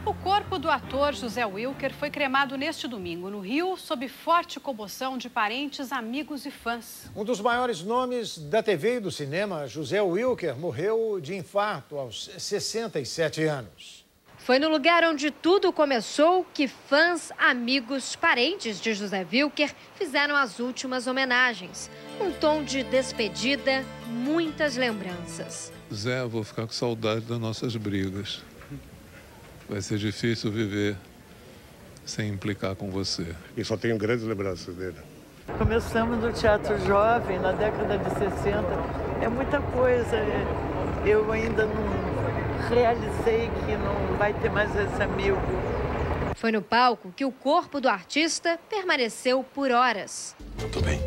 O corpo do ator José Wilker foi cremado neste domingo no Rio, sob forte comoção de parentes, amigos e fãs. Um dos maiores nomes da TV e do cinema, José Wilker, morreu de infarto aos 67 anos. Foi no lugar onde tudo começou que fãs, amigos, parentes de José Wilker fizeram as últimas homenagens. Um tom de despedida, muitas lembranças. Zé, eu vou ficar com saudade das nossas brigas. Vai ser difícil viver sem implicar com você. E só tenho grandes lembranças dele. Começamos no Teatro Jovem, na década de 60. É muita coisa. Eu ainda não realizei que não vai ter mais esse amigo. Foi no palco que o corpo do artista permaneceu por horas. Tô bem.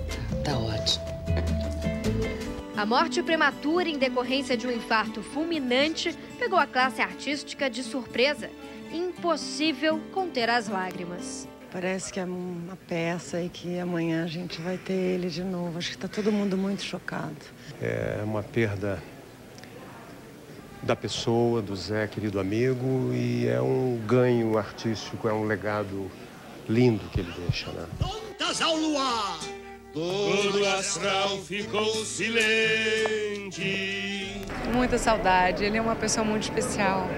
Tá ótimo. A morte prematura em decorrência de um infarto fulminante pegou a classe artística de surpresa. Impossível conter as lágrimas. Parece que é uma peça e que amanhã a gente vai ter ele de novo. Acho que está todo mundo muito chocado. É uma perda da pessoa, do Zé, querido amigo, e é um ganho artístico, é um legado lindo que ele deixa, né? Pontas ao luar, todo astral ficou silente. Muita saudade, ele é uma pessoa muito especial.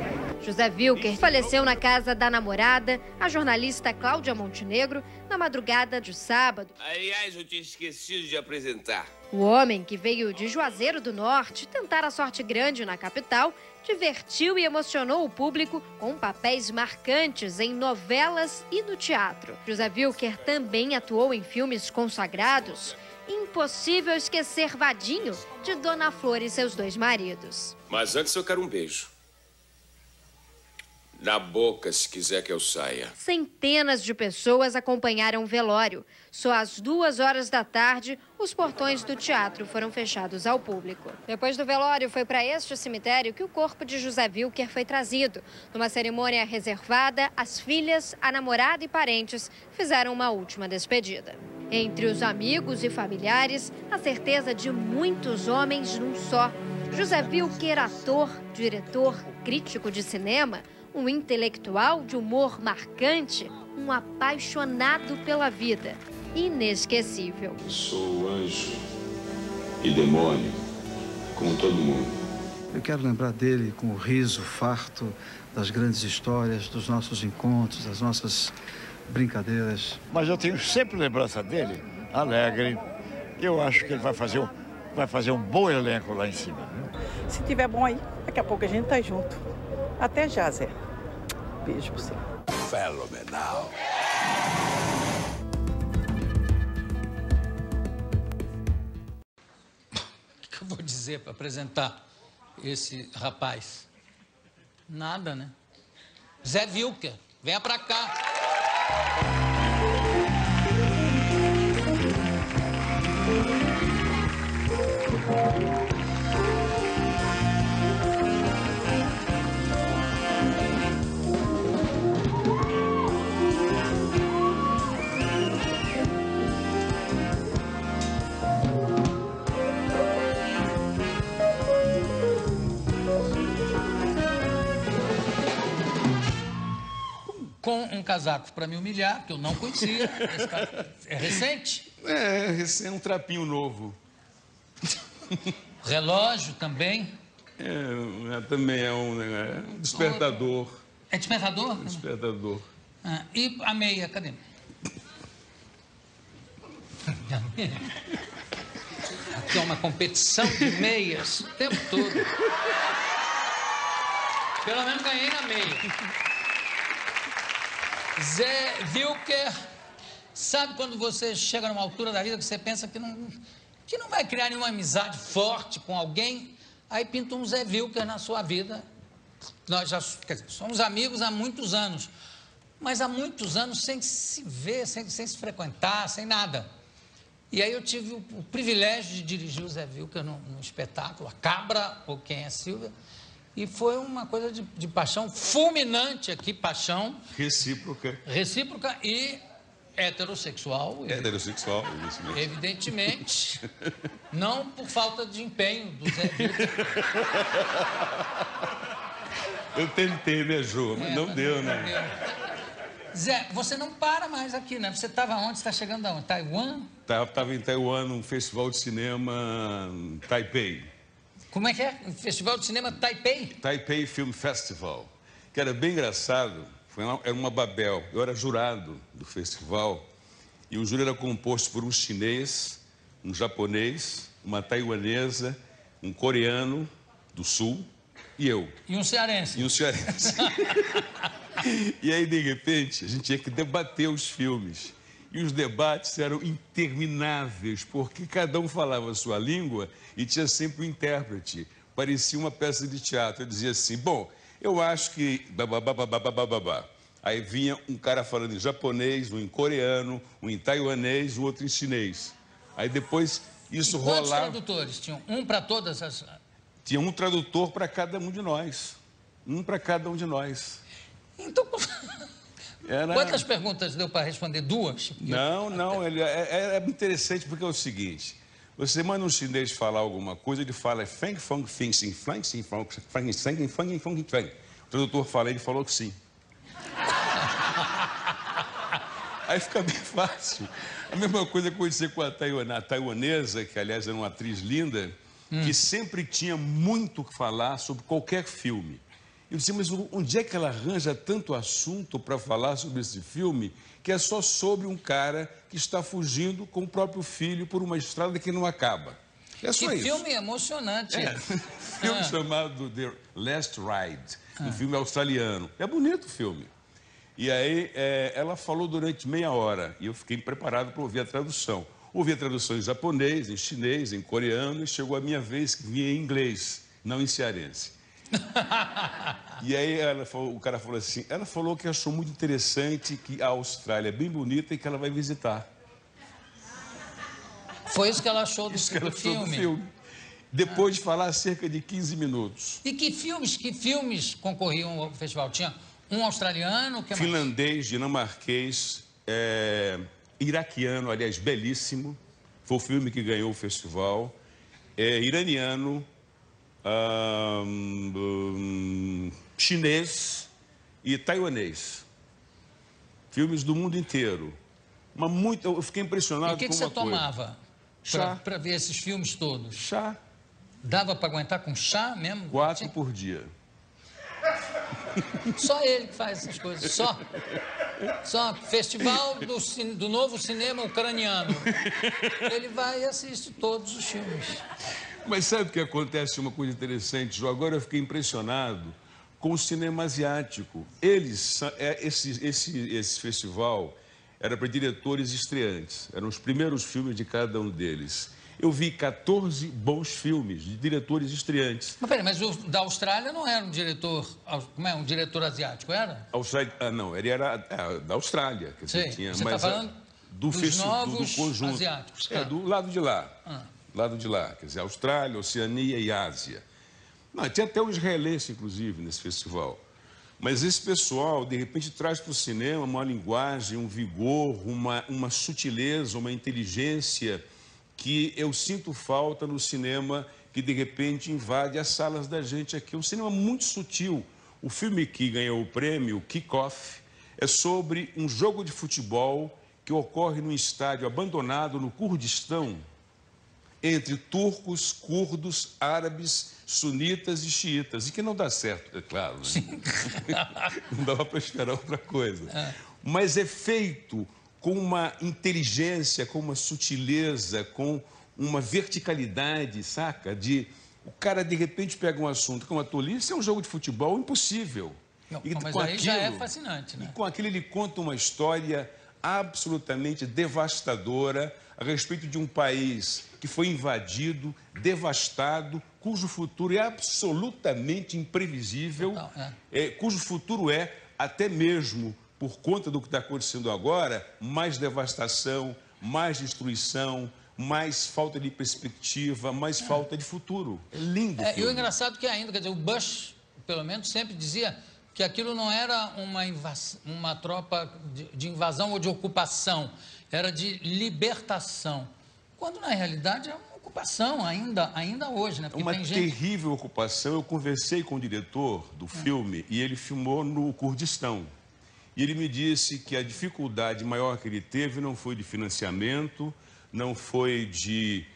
José Wilker faleceu na casa da namorada, a jornalista Cláudia Montenegro, na madrugada de sábado. Aliás, eu tinha esquecido de apresentar. O homem, que veio de Juazeiro do Norte tentar a sorte grande na capital, divertiu e emocionou o público com papéis marcantes em novelas e no teatro. José Wilker também atuou em filmes consagrados. Impossível esquecer Vadinho, de Dona Flor e seus dois maridos. Mas antes eu quero um beijo. Na boca, se quiser que eu saia. Centenas de pessoas acompanharam o velório. Só às 2h da tarde, os portões do teatro foram fechados ao público. Depois do velório, foi para este cemitério que o corpo de José Wilker foi trazido. Numa cerimônia reservada, as filhas, a namorada e parentes fizeram uma última despedida. Entre os amigos e familiares, a certeza de muitos homens num só. José Wilker, ator, diretor, crítico de cinema, um intelectual de humor marcante, um apaixonado pela vida, inesquecível. Sou anjo e demônio, como todo mundo. Eu quero lembrar dele com o riso farto das grandes histórias, dos nossos encontros, das nossas brincadeiras. Mas eu tenho sempre lembrança dele, alegre. Eu acho que ele vai fazer um bom elenco lá em cima. Se tiver bom aí, daqui a pouco a gente tá junto. Até já, Zé. Beijo pra você. Fenomenal. O que eu vou dizer para apresentar esse rapaz? Nada, né? Zé Wilker, venha pra cá. Com um casaco para me humilhar, que eu não conhecia. É recente? É um trapinho novo. Relógio também? Também é um despertador. É despertador? Despertador. Ah, e a meia, cadê? Aqui é uma competição de meias o tempo todo. Pelo menos ganhei na meia. Zé Wilker, sabe quando você chega numa altura da vida que você pensa que não vai criar nenhuma amizade forte com alguém, aí pinta um Zé Wilker na sua vida. Nós já, quer dizer, somos amigos há muitos anos, mas há muitos anos sem se ver, sem se frequentar, sem nada. E aí eu tive o privilégio de dirigir o Zé Wilker num espetáculo, A Cabra, ou Quem é Silvia, e foi uma coisa de paixão fulminante aqui, paixão. Recíproca. Recíproca e heterossexual. Heterossexual, isso mesmo. Evidentemente, não por falta de empenho do Zé Wilker. Eu tentei, né, Jô? Mas não deu, né? Não deu. Zé, você não para mais aqui, né? Você estava onde? Você está chegando aonde? Taiwan? Estava em Taiwan, num festival de cinema Taipei. Como é que é? Um festival de cinema Taipei? Taipei Film Festival. Que era bem engraçado. Era uma Babel. Eu era jurado do festival. E o júri era composto por um chinês, um japonês, uma taiwanesa, um coreano do sul e eu. E um cearense. E um cearense. E aí, de repente, a gente tinha que debater os filmes. E os debates eram intermináveis, porque cada um falava a sua língua e tinha sempre um intérprete. Parecia uma peça de teatro. Eu dizia assim, bom, eu acho que... babá. Aí vinha um cara falando em japonês, um em coreano, um em taiwanês, o outro em chinês. Aí depois isso rolava... Quantos tradutores tinham? Um para todas as... Tinha um tradutor para cada um de nós. Um para cada um de nós. Então... Era... Quantas perguntas deu para responder? 2? Não. É interessante porque é o seguinte. Você manda um chinês falar alguma coisa, ele fala feng, fong, fing, sing, flang, sing, fong, fang, sing, fang, fong, fang. O tradutor fala, ele falou que sim. Aí fica bem fácil. A mesma coisa aconteceu com a taiwanesa, que aliás era uma atriz linda, que sempre tinha muito que falar sobre qualquer filme. Eu disse, mas onde é que ela arranja tanto assunto para falar sobre esse filme, que é só sobre um cara que está fugindo com o próprio filho por uma estrada que não acaba? É só isso. Que filme emocionante. Filme chamado The Last Ride, um filme australiano. É bonito o filme. E aí ela falou durante meia hora e eu fiquei preparado para ouvir a tradução. Ouvi a tradução em japonês, em chinês, em coreano e chegou a minha vez que vinha em inglês, não em cearense. E aí o cara falou assim, ela falou que achou muito interessante, que a Austrália é bem bonita e que ela vai visitar. Foi isso que ela achou do filme? Depois de falar cerca de 15 minutos. E que filmes concorriam ao festival? Tinha um australiano, que finlandês, dinamarquês, iraquiano, aliás, belíssimo. Foi o filme que ganhou o festival. Iraniano, chinês e taiwanês. Filmes do mundo inteiro. Mas muito, eu fiquei impressionado com uma coisa. E o que você tomava para ver esses filmes todos? Chá. Dava para aguentar com chá mesmo? 4 por dia. Só ele que faz essas coisas, só. Festival do novo cinema ucraniano. Ele vai e assiste todos os filmes. Mas sabe o que acontece? Uma coisa interessante, João. Agora eu fiquei impressionado com o cinema asiático. Esse festival era para diretores estreantes. Eram os primeiros filmes de cada um deles. Eu vi 14 bons filmes de diretores estreantes. Mas peraí, mas o da Austrália não era um diretor... Como é? Um diretor asiático, era? Não, ele era da Austrália. Quer dizer, tinha, você está falando dos novos do conjunto, asiáticos. Do lado de lá. Lado de lá, quer dizer, Austrália, Oceania e Ásia. Não, tinha até o israelense, inclusive, nesse festival. Mas esse pessoal, de repente, traz para o cinema uma linguagem, um vigor, uma sutileza, uma inteligência que eu sinto falta no cinema que, de repente, invade as salas da gente aqui. É um cinema muito sutil. O filme que ganhou o prêmio, Kick Off, é sobre um jogo de futebol que ocorre num estádio abandonado no Kurdistão, entre turcos, curdos, árabes, sunitas e xiitas. E que não dá certo, é claro. Né? Não dava para esperar outra coisa. Mas é feito com uma inteligência, com uma sutileza, com uma verticalidade, saca? O cara, de repente, pega um assunto como a tolice, é um jogo de futebol impossível. Não, mas aí já é fascinante, né? E com aquilo ele conta uma história absolutamente devastadora a respeito de um país que foi invadido, devastado, cujo futuro é absolutamente imprevisível, cujo futuro é, até mesmo por conta do que está acontecendo agora, mais devastação, mais destruição, mais falta de perspectiva, mais falta de futuro. É lindo. E o engraçado é que ainda, quer dizer, o Bush, pelo menos, sempre dizia que aquilo não era uma tropa de invasão ou de ocupação, era de libertação. Quando, na realidade, é uma ocupação ainda hoje, né? Porque uma tem gente... terrível ocupação. Eu conversei com o diretor do filme e ele filmou no Kurdistão. E ele me disse que a dificuldade maior que ele teve não foi de financiamento, não foi de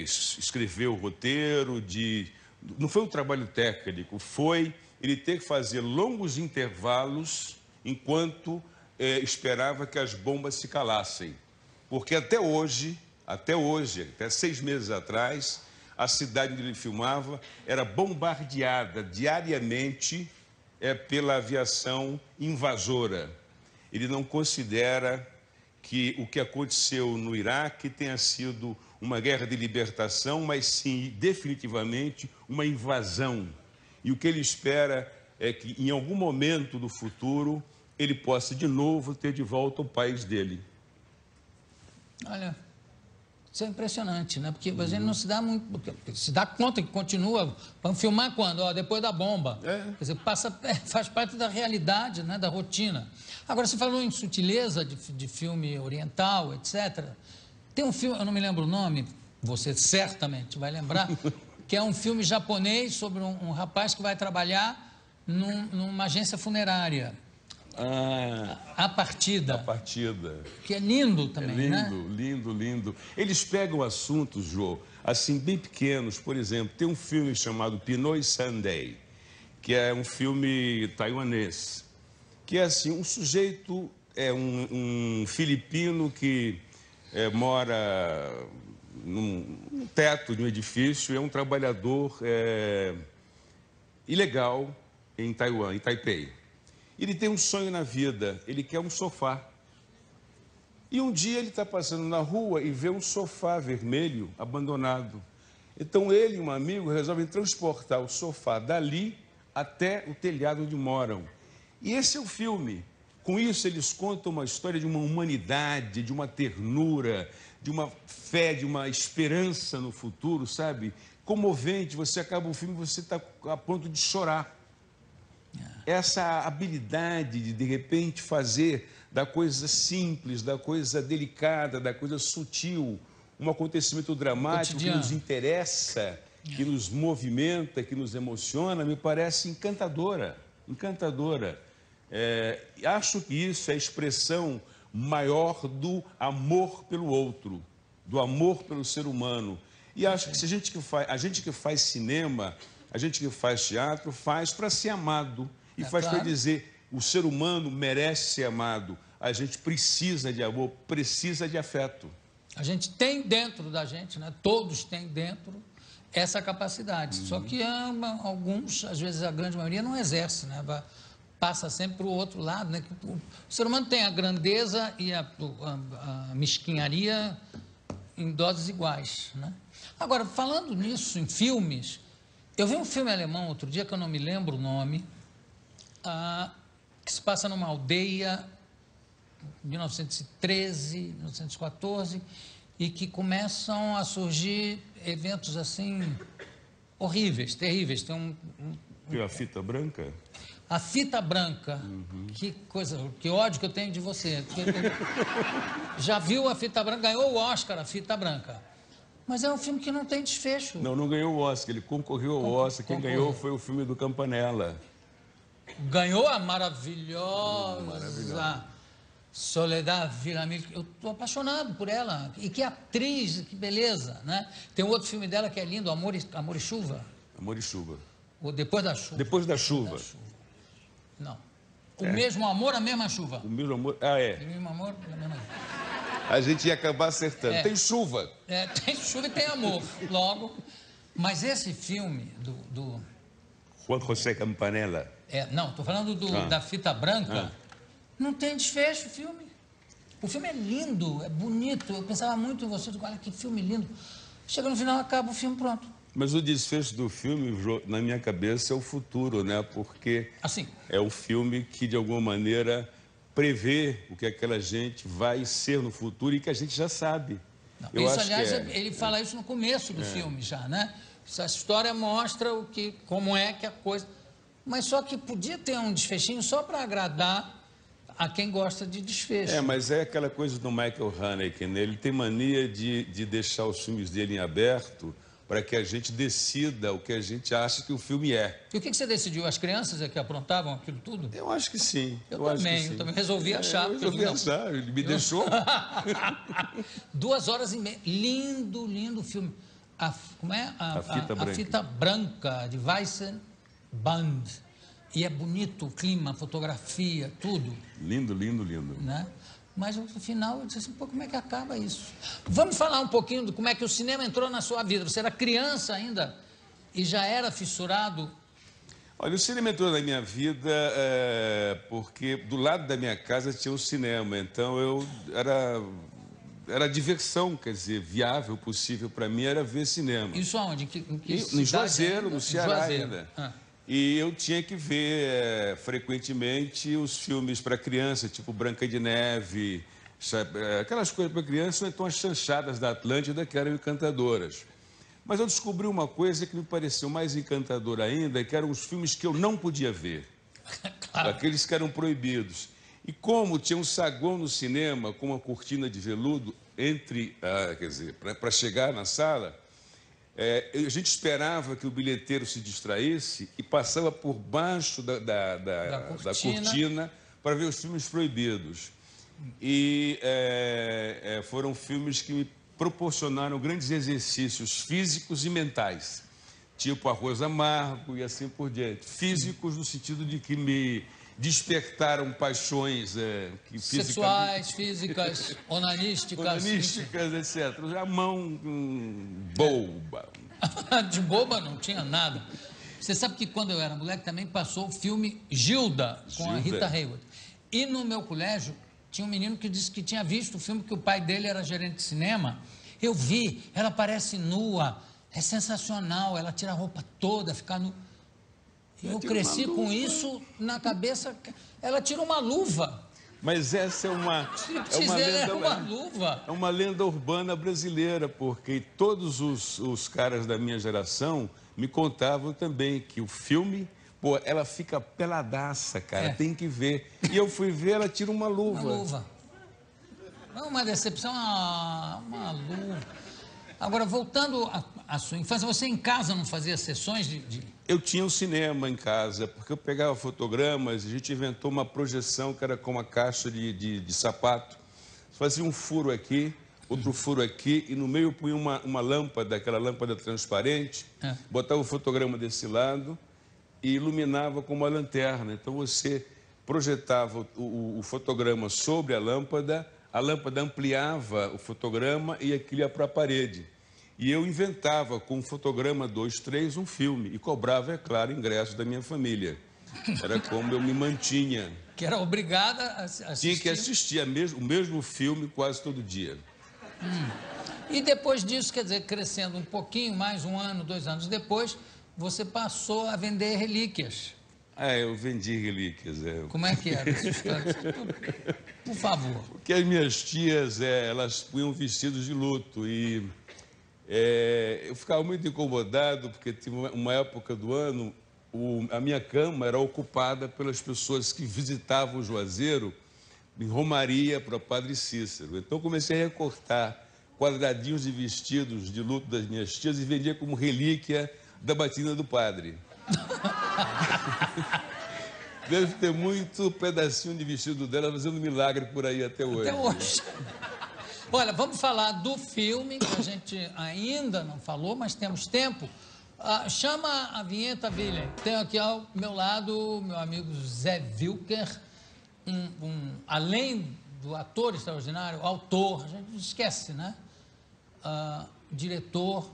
escrever o roteiro, não foi um trabalho técnico, foi ele ter que fazer longos intervalos enquanto esperava que as bombas se calassem. Porque até 6 meses atrás, a cidade onde ele filmava era bombardeada diariamente pela aviação invasora. Ele não considera que o que aconteceu no Iraque tenha sido uma guerra de libertação, mas sim, definitivamente, uma invasão. E o que ele espera é que, em algum momento do futuro, ele possa, de novo, ter de volta o país dele. Olha, isso é impressionante, né? Porque a gente não se dá muito... Se dá conta que continua... Vamos filmar quando? Depois da bomba. Quer dizer, faz parte da realidade, né? Da rotina. Agora, você falou em sutileza de filme oriental, etc. Tem um filme, eu não me lembro o nome, você certamente vai lembrar, que é um filme japonês sobre um rapaz que vai trabalhar numa agência funerária. A Partida. A Partida. Que é lindo também, né? Lindo. Eles pegam assuntos, Jô, assim, bem pequenos. Por exemplo, tem um filme chamado Pinoy Sunday, que é um filme taiwanês, que é assim, um sujeito, um filipino que mora num teto de um edifício, é um trabalhador ilegal em Taiwan, em Taipei. Ele tem um sonho na vida, ele quer um sofá. E um dia ele está passando na rua e vê um sofá vermelho abandonado. Então ele e um amigo resolvem transportar o sofá dali até o telhado onde moram. E esse é o filme. Com isso eles contam uma história de uma humanidade, de uma ternura, de uma fé, de uma esperança no futuro, sabe? Comovente, você acaba o filme e você está a ponto de chorar. Essa habilidade de repente, fazer da coisa simples, da coisa delicada, da coisa sutil, um acontecimento dramático que nos interessa, que nos movimenta, que nos emociona, me parece encantadora. Acho que isso é a expressão maior do amor pelo outro, do amor pelo ser humano. E acho que a gente que faz cinema, a gente que faz teatro, faz para ser amado. E faz para dizer, o ser humano merece ser amado. A gente precisa de amor, precisa de afeto. A gente tem dentro da gente, né? Todos têm dentro essa capacidade. Só que alguns, às vezes a grande maioria, não exerce, né? Passa sempre para o outro lado, né? O ser humano tem a grandeza e a mesquinharia em doses iguais, né? Agora, falando nisso, em filmes, eu vi um filme alemão outro dia, que eu não me lembro o nome, que se passa numa aldeia, 1913, 1914, e que começam a surgir eventos assim horríveis, terríveis. Tem a fita branca? A Fita Branca. Que coisa, que ódio que eu tenho de você. Já viu a Fita Branca? Ganhou o Oscar, a Fita Branca. Mas é um filme que não tem desfecho. Não ganhou o Oscar, ele concorreu ao Oscar. Quem ganhou foi o filme do Campanella. Ganhou a maravilhosa Soledad Villamil. Eu estou apaixonado por ela. E que atriz, que beleza, né? Tem um outro filme dela que é lindo, Amor e Chuva. Amor e Chuva. Ou Depois da Chuva. Depois da Chuva. Não. O mesmo amor, a mesma chuva. O mesmo amor, O mesmo amor, a mesma chuva. A gente ia acabar acertando. Tem chuva. Tem chuva e tem amor, logo. Mas esse filme do Juan José Campanella. Não, estou falando da Fita Branca. Não tem desfecho o filme. O filme é lindo, é bonito. Eu pensava muito em você, olha que filme lindo. Chega no final, acaba o filme, pronto. Mas o desfecho do filme, na minha cabeça, é o futuro, né? Porque é um filme que, de alguma maneira, prevê o que aquela gente vai ser no futuro e que a gente já sabe. Aliás, ele fala isso no começo do filme já, né? Essa história mostra como é que a coisa... Mas só que podia ter um desfechinho só para agradar há quem gosta de desfecho. Mas é aquela coisa do Michael Haneke, né? Ele tem mania de deixar os filmes dele em aberto para que a gente decida o que a gente acha que o filme é. E o que você decidiu? As crianças é que aprontavam aquilo tudo? Eu acho que sim. Eu também resolvi achar. Eu resolvi achar, ele me deixou. 2 horas e meia. Lindo, lindo filme. Como é? A Fita Branca. A Fita Branca, de Weissenband. E é bonito o clima, a fotografia, tudo. Lindo, lindo, lindo. Né? Mas no final eu disse assim, pô, como é que acaba isso? Vamos falar um pouquinho de como é que o cinema entrou na sua vida. Você era criança ainda e já era fissurado? Olha, o cinema entrou na minha vida porque do lado da minha casa tinha um cinema. Então era diversão, quer dizer, viável, possível para mim era ver cinema. Isso aonde? Em Juazeiro, no Ceará ainda. E eu tinha que ver frequentemente os filmes para criança, tipo Branca de Neve, aquelas coisas para criança, ou então as chanchadas da Atlântida, que eram encantadoras. Mas eu descobri uma coisa que me pareceu mais encantadora ainda, que eram os filmes que eu não podia ver. Claro. Aqueles que eram proibidos. E como tinha um saguão no cinema, com uma cortina de veludo, para chegar na sala... a gente esperava que o bilheteiro se distraísse e passava por baixo da cortina para ver os filmes proibidos. E foram filmes que me proporcionaram grandes exercícios físicos e mentais, tipo Arroz Amargo e assim por diante. Físicos no sentido de que me despertaram paixões sexuais, físicas, onanísticas, etc. A mão boba. De boba não tinha nada. Você sabe que quando eu era moleque também passou o filme Gilda, com a Rita Hayworth. E no meu colégio tinha um menino que disse que tinha visto o filme, que o pai dele era gerente de cinema. Eu vi, ela aparece nua, é sensacional, ela tira a roupa toda, fica nu... Eu cresci com isso na cabeça. Ela tira uma luva. Mas essa é uma luva. É uma lenda urbana brasileira, porque todos os caras da minha geração me contavam também que o filme, pô, ela fica peladaça, cara, tem que ver. E eu fui ver, ela tira uma luva. Uma luva. Não, uma decepção, uma luva. Agora, voltando à sua infância, você em casa não fazia sessões de... Eu tinha um cinema em casa, porque eu pegava fotogramas, a gente inventou uma projeção que era com uma caixa de sapato. Fazia um furo aqui, outro furo aqui, e no meio punha uma lâmpada, aquela lâmpada transparente, botava o fotograma desse lado e iluminava com uma lanterna. Então você projetava o fotograma sobre a lâmpada ampliava o fotograma e aquilo ia para a parede. E eu inventava com o fotograma 2, 3 um filme e cobrava, é claro, ingressos da minha família. Era como eu me mantinha. Que era obrigada a assistir. Tinha que assistir o mesmo filme quase todo dia. E depois disso, quer dizer, crescendo um pouquinho, mais 1 ano, 2 anos depois, você passou a vender relíquias. Eu vendi relíquias. Como é que era essa história? Por favor. Porque as minhas tias, elas punham vestidos de luto e eu ficava muito incomodado porque tinha uma época do ano, a minha cama era ocupada pelas pessoas que visitavam o Juazeiro em romaria para o Padre Cícero. Então comecei a recortar quadradinhos de vestidos de luto das minhas tias e vendia como relíquia da batina do padre. Deve ter muito pedacinho de vestido dela fazendo milagre por aí até hoje. Até hoje. Olha, vamos falar do filme, que a gente ainda não falou, mas temos tempo. Chama a vinheta, William. Tenho aqui ao meu lado meu amigo Zé Wilker, além do ator extraordinário, autor, a gente esquece, né? Diretor.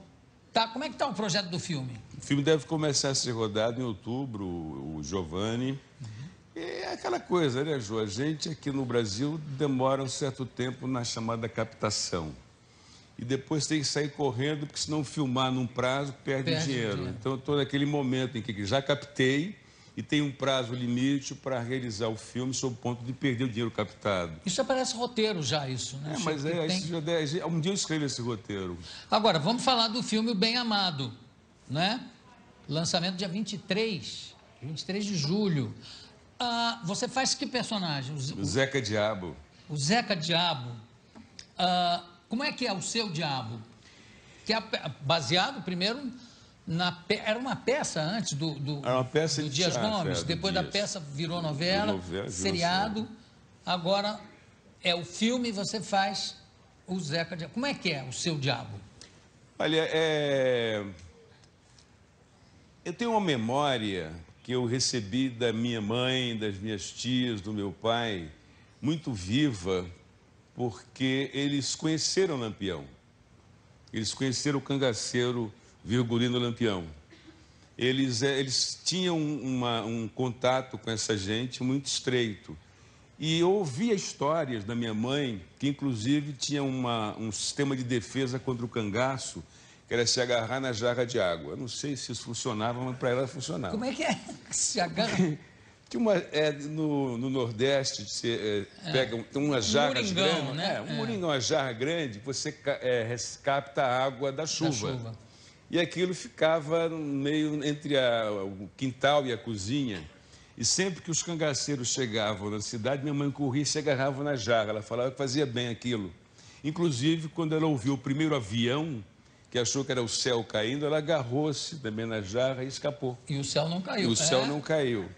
Como é que está o projeto do filme? O filme deve começar a ser rodado em outubro, o Giovanni. É aquela coisa, né, Jô? A gente aqui no Brasil demora um certo tempo na chamada captação. E depois tem que sair correndo, porque se não filmar num prazo, perde dinheiro. Então, eu estou naquele momento em que já captei e tem um prazo limite para realizar o filme sob o ponto de perder o dinheiro captado. Isso já parece roteiro já, isso, né? Mas um dia eu escrevo esse roteiro. Agora, vamos falar do filme O Bem Amado, né? Lançamento dia 23 de julho. Você faz que personagem? O Zeca Diabo. O Zeca Diabo. Como é que é o seu Diabo? Que é baseado primeiro era uma peça antes do Dias Gomes, depois da peça virou novela, seriado, agora é o filme e você faz o Zeca Diabo. Como é que é o seu Diabo? Olha, eu tenho uma memória que eu recebi da minha mãe, das minhas tias, do meu pai, muito viva, porque eles conheceram Lampião. Eles conheceram o cangaceiro Virgulino Lampião. Eles tinham um contato com essa gente muito estreito. E eu ouvia histórias da minha mãe, que inclusive tinha um sistema de defesa contra o cangaço, que era se agarrar na jarra de água. Eu não sei se isso funcionava, mas para ela funcionava. Como é que é? Se agarra? No Nordeste, você pega umas jarras grandes, né? Um moringão, uma jarra grande, você capta a água da chuva. E aquilo ficava meio entre o quintal e a cozinha. E sempre que os cangaceiros chegavam na cidade, minha mãe corria e se agarrava na jarra. Ela falava que fazia bem aquilo. Inclusive, quando ela ouviu o primeiro avião, que achou que era o céu caindo, ela agarrou-se também na jarra e escapou. E o céu não caiu. E o céu não caiu.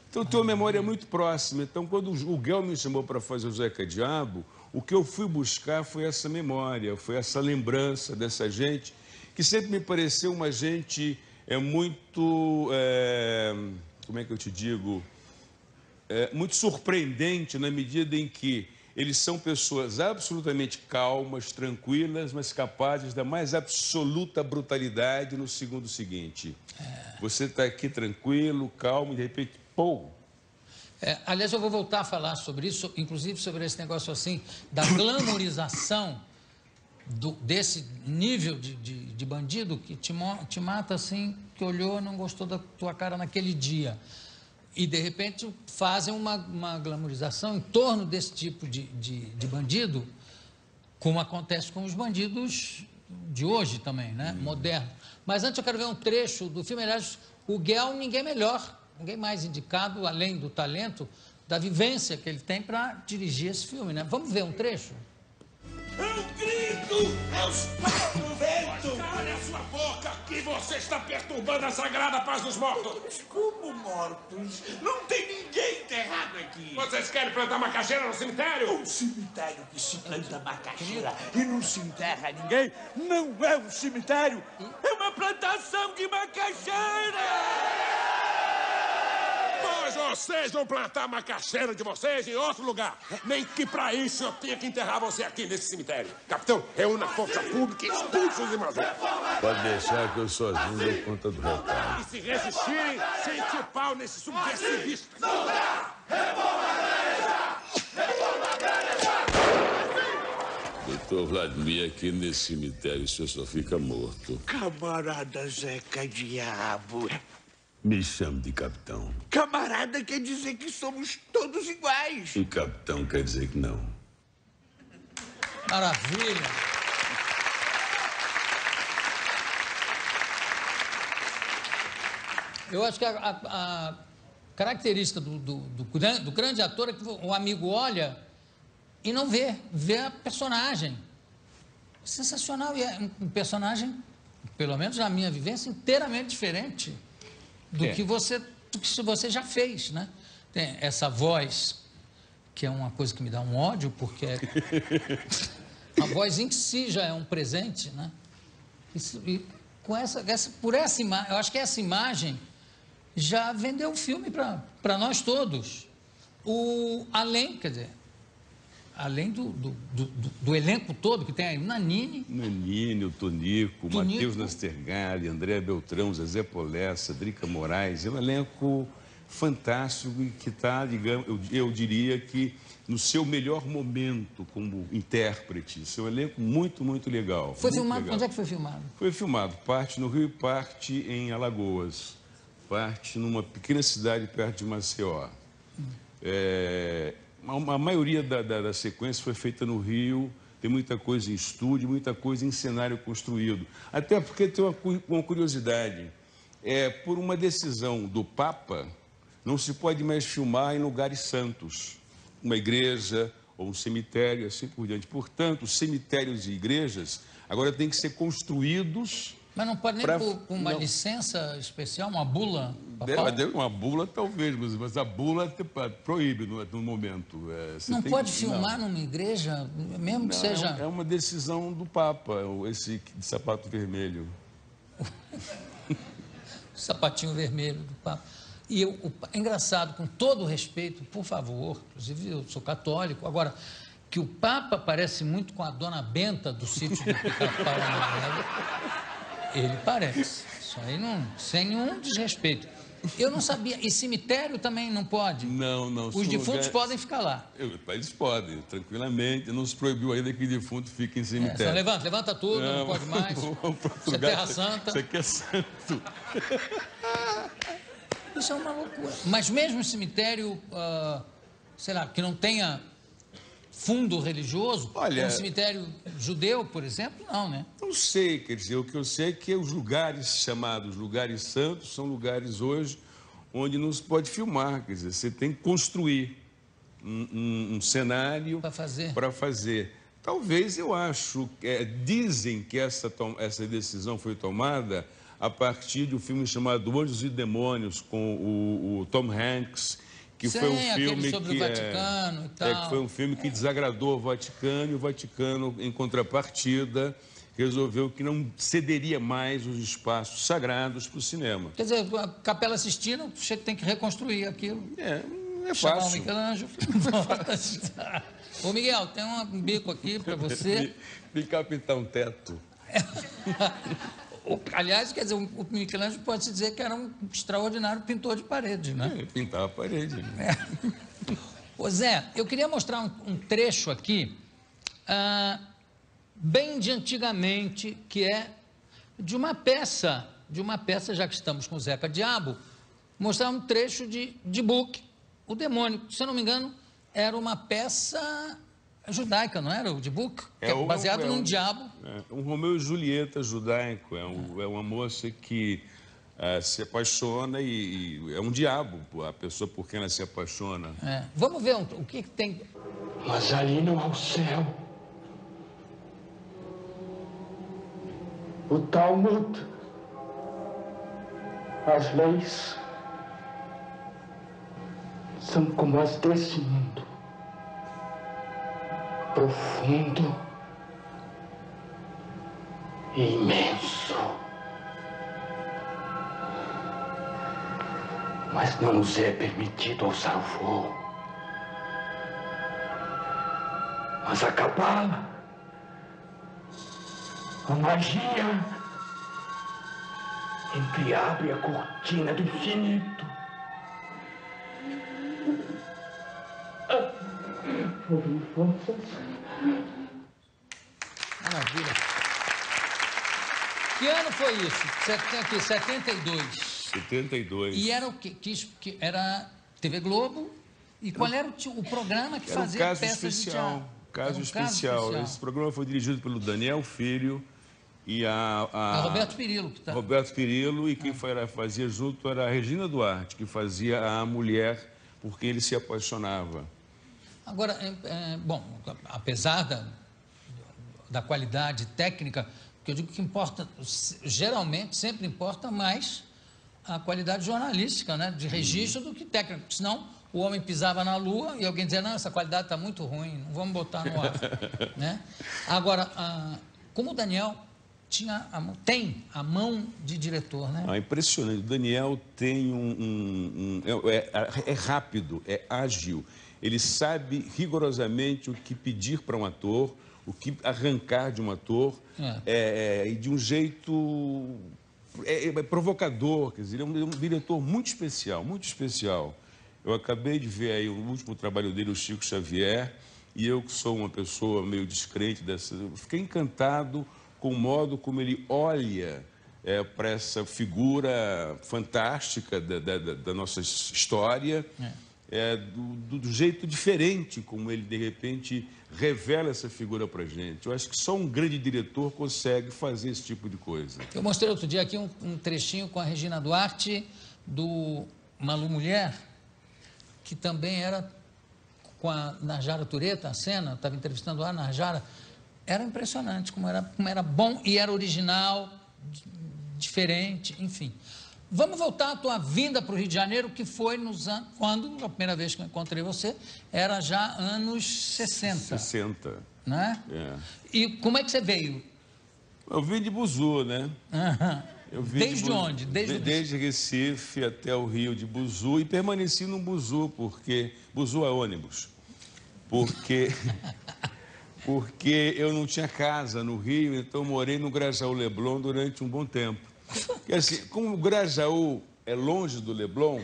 Então, eu tenho uma memória muito próxima. Então, quando o Guel me chamou para fazer o Zeca Diabo, o que eu fui buscar foi essa memória, foi essa lembrança dessa gente, que sempre me pareceu uma gente muito, como é que eu te digo, muito surpreendente na medida em que eles são pessoas absolutamente calmas, tranquilas, mas capazes da mais absoluta brutalidade no segundo seguinte. Você está aqui tranquilo, calmo, e de repente, pô! Aliás, eu vou voltar a falar sobre isso, inclusive sobre esse negócio assim, da glamorização desse nível de bandido que te mata assim, que olhou e não gostou da tua cara naquele dia. E, de repente, fazem uma glamorização em torno desse tipo de bandido, como acontece com os bandidos de hoje também, né? Moderno. Mas antes eu quero ver um trecho do filme. Aliás, o Guel, ninguém melhor, ninguém mais indicado, além do talento, da vivência que ele tem para dirigir esse filme, né? Vamos ver um trecho? Eu grito aos quatro ventos! Cale a sua boca, que você está perturbando a sagrada paz dos mortos! Como mortos? Não tem ninguém enterrado aqui! Vocês querem plantar macaxeira no cemitério? Um cemitério que se planta macaxeira e não se enterra ninguém não é um cemitério! É uma plantação de macaxeira! Pois vocês vão plantar a macaxeira de vocês em outro lugar. Nem que para isso eu tenha que enterrar você aqui nesse cemitério. Capitão, reúna a força pública e expulse os invasores. Pode deixar que eu sozinho dou conta do recado. E se resistirem, sente o pau nesse subversivista. Doutor Vladimir, aqui nesse cemitério o senhor só fica morto. Camarada Zeca Diabo. Me chame de capitão. Camarada quer dizer que somos todos iguais. E capitão quer dizer que não. Maravilha. Eu acho que a característica do grande ator é que o amigo olha e não vê a personagem. Sensacional. E é um personagem, pelo menos na minha vivência, inteiramente diferente do que você já fez, né? Tem essa voz, que é uma coisa que me dá um ódio, porque a voz em si já é um presente, né? E com por essa imagem, eu acho que essa imagem já vendeu o filme para nós todos. Além do elenco todo que tem aí, Nanini, o Tonico, Matheus Nastergalli, André Beltrão, Zezé Polessa, Drica Moraes. É um elenco fantástico e que está, digamos, eu diria que no seu melhor momento como intérprete. Seu elenco muito, muito legal. Foi filmado? Onde é que foi filmado? Foi filmado, parte no Rio e parte em Alagoas. Parte numa pequena cidade perto de Maceió. A maioria da sequência foi feita no Rio, tem muita coisa em estúdio, muita coisa em cenário construído. Até porque tem uma curiosidade. Por uma decisão do Papa, Não se pode mais filmar em lugares santos, uma igreja ou um cemitério, assim por diante. Portanto, os cemitérios e igrejas agora têm que ser construídos... Mas não pode nem por uma licença especial, uma bula? Uma bula talvez, mas a bula proíbe no momento. Não pode filmar numa igreja, mesmo que seja... É uma decisão do Papa, esse de sapato vermelho. Sapatinho vermelho do Papa. E é engraçado, com todo o respeito, por favor, inclusive eu sou católico, agora, que o Papa parece muito com a Dona Benta do sítio do Pica-Pau Amarelo, ele parece. Isso aí não, sem nenhum desrespeito. Eu não sabia. E cemitério também não pode? Não. Os defuntos podem ficar lá? Eles podem, tranquilamente. Não se proibiu ainda que defunto fique em cemitério. Levanta tudo, não pode mais. Isso é terra santa. Isso aqui é santo. Isso é uma loucura. Mas mesmo cemitério, sei lá, que não tenha fundo religioso, olha, um cemitério judeu, por exemplo, não, né? Não sei, quer dizer, o que eu sei é que os lugares chamados lugares santos são lugares hoje onde não se pode filmar, quer dizer, você tem que construir um cenário para fazer. Talvez, eu acho, dizem que essa decisão foi tomada a partir de um filme chamado Anjos e Demônios, com o Tom Hanks, que foi um filme sobre o Vaticano e tal. Que foi um filme que desagradou o Vaticano, e o Vaticano, em contrapartida, resolveu que não cederia mais os espaços sagrados para o cinema. Quer dizer, a Capela Sistina tem que reconstruir aquilo. Não é chamar fácil. o Michelangelo. Ô, Miguel, tem um bico aqui para você. Decapitar um teto. Aliás, quer dizer, o Michelangelo pode-se dizer que era um extraordinário pintor de parede, né? Pintava a parede. Ô, Zé, eu queria mostrar um trecho aqui, bem de antigamente, que é de uma peça, já que estamos com o Zeca Diabo, mostrar um trecho de Book, O Demônio. Se eu não me engano, era uma peça judaica, não era? O de Book? Baseado num diabo. Um Romeu e Julieta judaico. É uma moça que se apaixona e é um diabo, a pessoa por quem ela se apaixona. Vamos ver o que tem. Mas ali não há o céu. O Talmud, as leis, são como as desse mundo. Profundo e imenso. Mas não nos é permitido alçar o voo. Mas a cabala, a magia, entreabre a cortina do infinito. Maravilha. Que ano foi isso? 72. 72. E era o quê? Que era TV Globo? E qual era o programa que fazia peças de teatro? Caso Especial. Esse programa foi dirigido pelo Daniel Filho e a Roberto Pirillo. Que tá... Roberto Pirillo, e quem fazia junto era a Regina Duarte, que fazia a mulher por quem ele se apaixonava. Agora, bom, apesar da qualidade técnica, que eu digo que importa, geralmente, sempre importa mais a qualidade jornalística, né, de registro do que técnica, porque senão o homem pisava na lua e alguém dizia, não, essa qualidade está muito ruim, não vamos botar no ar. Né? Agora, como o Daniel tem a mão de diretor, né? É impressionante. O Daniel tem é rápido, é ágil. Ele sabe rigorosamente o que pedir para um ator, o que arrancar de um ator, e de um jeito provocador. Quer dizer, ele é um diretor muito especial, muito especial. Eu acabei de ver aí o último trabalho dele, o Chico Xavier, e eu, que sou uma pessoa meio descrente eu fiquei encantado com o modo como ele olha para essa figura fantástica da nossa história, do jeito diferente como ele, de repente, revela essa figura para a gente. Eu acho que só um grande diretor consegue fazer esse tipo de coisa. Eu mostrei outro dia aqui um trechinho com a Regina Duarte do Malu Mulher. que também era com a Narjara Tureta, a cena, estava entrevistando a Narjara, era impressionante como era bom e era original, diferente, enfim. Vamos voltar à tua vinda para o Rio de Janeiro, que foi quando, a primeira vez que eu encontrei você, era já anos 60. 60. Né? É. E como é que você veio? Eu vim de Buzu, né? Eu vim Desde onde? Desde Recife até o Rio de Buzu e permaneci no Buzu, porque Buzu é ônibus. Porque eu não tinha casa no Rio, então eu morei no Grajaú Leblon durante um bom tempo. Porque, assim, como o Grajaú é longe do Leblon,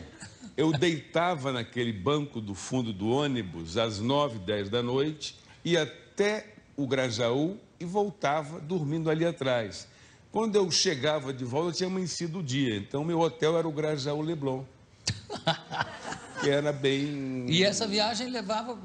eu deitava naquele banco do fundo do ônibus às 9, 10 da noite, ia até o Grajaú e voltava dormindo ali atrás. Quando eu chegava de volta, eu tinha amanhecido o dia. Então, meu hotel era o Grajaú Leblon. Que era bem... E essa viagem levava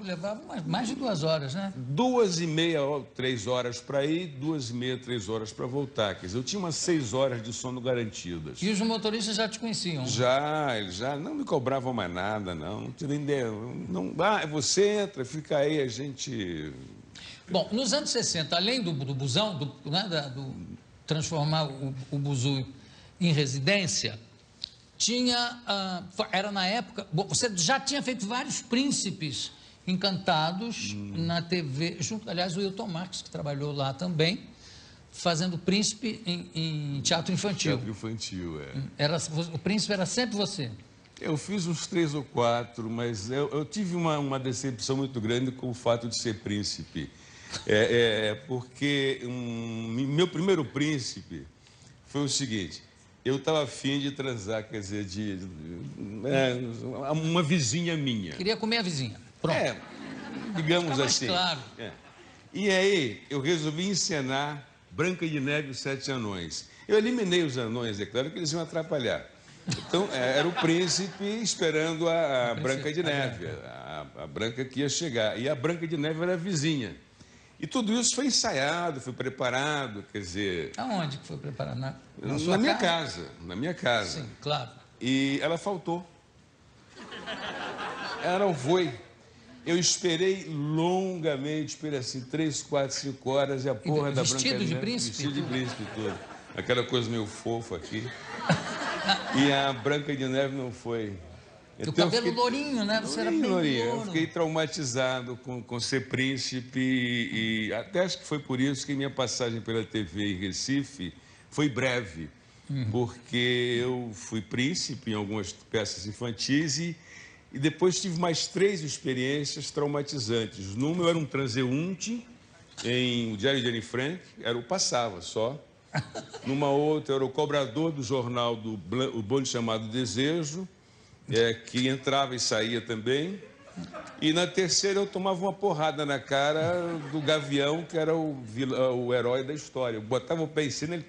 mais de 2 horas, né? 2h30, 3 horas para ir, 2h30, 3 horas para voltar. Quer dizer, eu tinha umas 6 horas de sono garantidas. E os motoristas já te conheciam? Eles já não me cobravam mais nada, não. Não tinha nem ideia. Não, você entra, fica aí, a gente... Bom, nos anos 60, além do busão, do transformar o Buzu em residência, era na época, você já tinha feito vários príncipes encantados na TV, aliás, o Hilton Marques, que trabalhou lá também, fazendo príncipe em teatro infantil. Teatro infantil, é. O príncipe era sempre você. Eu fiz uns 3 ou 4, mas eu tive uma decepção muito grande com o fato de ser príncipe. Porque meu primeiro príncipe foi o seguinte: eu estava afim de transar, quer dizer, uma vizinha minha. Queria comer a vizinha. Pronto. Digamos assim. Claro. E aí eu resolvi encenar Branca de Neve e os 7 Anões. Eu eliminei os anões, é claro que eles iam atrapalhar. Então, era o príncipe esperando a Branca de Neve, a Branca que ia chegar. E a Branca de Neve era a vizinha. E tudo isso foi ensaiado, foi preparado, quer dizer... Aonde que foi preparado? Na minha casa. Na minha casa. Sim, claro. E ela faltou. Ela não foi. Eu esperei longamente, esperei assim 3, 4, 5 horas e a porra da Branca de Neve... Vestido de príncipe? Vestido de príncipe todo. Aquela coisa meio fofa aqui. E a Branca de Neve não foi. O cabelo lourinho, né? Você era bem lourinho. louro. Eu fiquei traumatizado com ser príncipe e até acho que foi por isso que minha passagem pela TV em Recife foi breve. Porque eu fui príncipe em algumas peças infantis e depois tive mais 3 experiências traumatizantes. Numa eu era um transeunte em O Diário de Anne Frank, passava só. Numa outra eu era o cobrador do jornal O Bonde Chamado Desejo, que entrava e saía também. E na terceira eu tomava uma porrada na cara do Gavião, que era o herói da história. Eu botava o pé em cima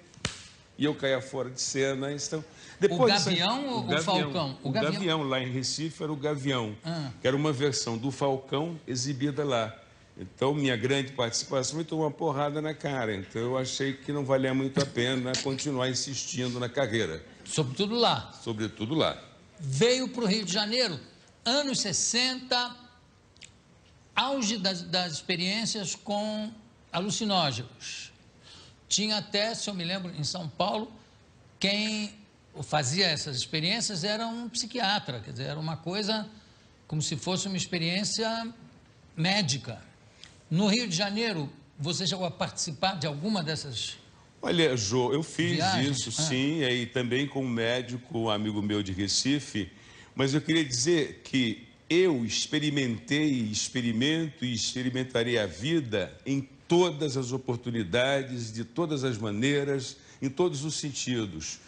e eu caía fora de cena. Então, depois o Gavião ou o Falcão? O Gavião, lá em Recife, era o Gavião, que era uma versão do Falcão exibida lá. Então, minha grande participação foi tomar uma porrada na cara. Então, eu achei que não valia muito a pena continuar insistindo na carreira. Sobretudo lá. Sobretudo lá. Veio para o Rio de Janeiro, anos 60, auge das experiências com alucinógenos. Tinha até, se eu me lembro, em São Paulo, quem fazia essas experiências era um psiquiatra, quer dizer, era uma coisa como se fosse uma experiência médica. No Rio de Janeiro, você chegou a participar de alguma dessas... Olha, Jô, eu fiz viagens? isso, sim, e também com um médico, um amigo meu de Recife, mas eu queria dizer que eu experimento e experimentarei a vida em todas as oportunidades, de todas as maneiras, em todos os sentidos.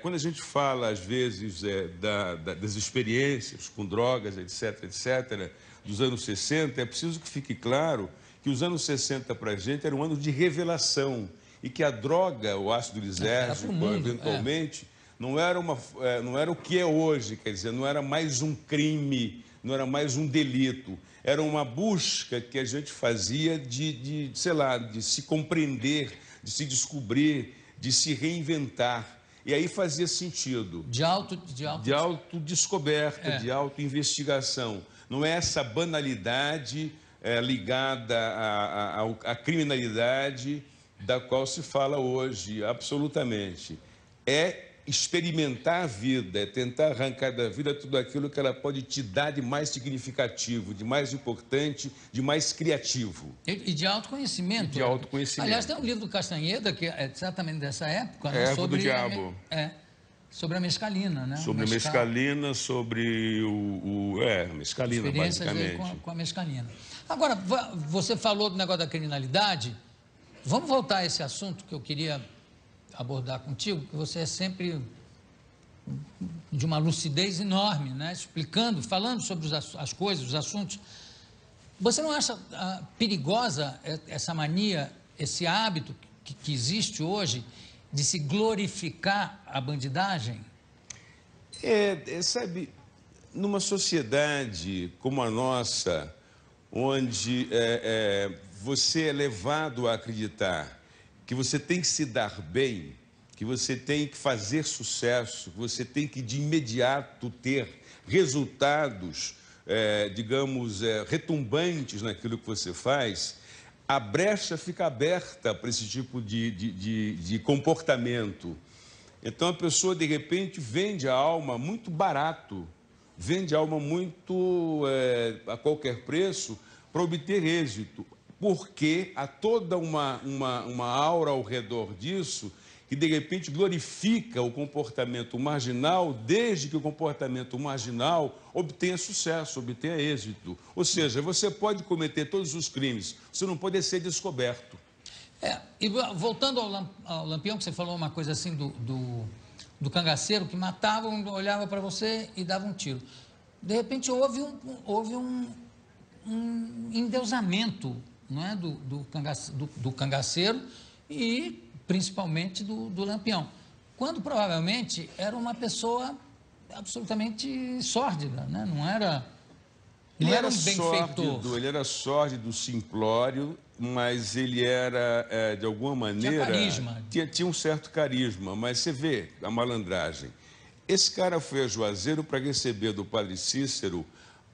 Quando a gente fala, às vezes, das experiências com drogas, etc., etc., dos anos 60, é preciso que fique claro que os anos 60 para a gente era um ano de revelação e que a droga, o ácido lisérgico, eventualmente, não era o que é hoje, quer dizer, não era mais um crime, não era mais um delito, era uma busca que a gente fazia sei lá, de se compreender, de se descobrir, de se reinventar. E aí fazia sentido. De autodescoberta, de autoinvestigação. Não é essa banalidade ligada à criminalidade da qual se fala hoje, absolutamente. É experimentar a vida, é tentar arrancar da vida tudo aquilo que ela pode te dar de mais significativo, de mais importante, de mais criativo. E de autoconhecimento. De autoconhecimento. Aliás, tem um livro do Castanheda, que é exatamente dessa época, né? Sobre do Diabo. Sobre a mescalina, né? Sobre a mescalina, sobre mescalina, basicamente. Com a mescalina. Agora, você falou do negócio da criminalidade. Vamos voltar a esse assunto que eu queria abordar contigo, que você é sempre de uma lucidez enorme, né? Explicando, falando sobre as coisas, os assuntos. Você não acha perigosa essa mania, esse hábito que existe hoje de se glorificar a bandidagem? Sabe, numa sociedade como a nossa, onde você é levado a acreditar que você tem que se dar bem, que você tem que fazer sucesso, que você tem que de imediato ter resultados, digamos, retumbantes naquilo que você faz, a brecha fica aberta para esse tipo de comportamento. Então a pessoa, de repente, vende a alma muito barato, vende a alma muito a qualquer preço para obter êxito. Porque há toda uma aura ao redor disso que, de repente, glorifica o comportamento marginal, desde que o comportamento marginal obtenha sucesso, obtenha êxito. Ou seja, você pode cometer todos os crimes, você não pode ser descoberto. E voltando ao Lampião, que você falou uma coisa assim do cangaceiro, que matava, olhava para você e dava um tiro. De repente, houve um endeusamento, não é, do cangaceiro e principalmente do Lampião, quando provavelmente era uma pessoa absolutamente sórdida, né? Não era um benfeitor. Ele era sórdido, simplório, mas ele era, de alguma maneira... Tinha carisma. Tinha um certo carisma, mas você vê a malandragem. Esse cara foi a Juazeiro para receber do padre Cícero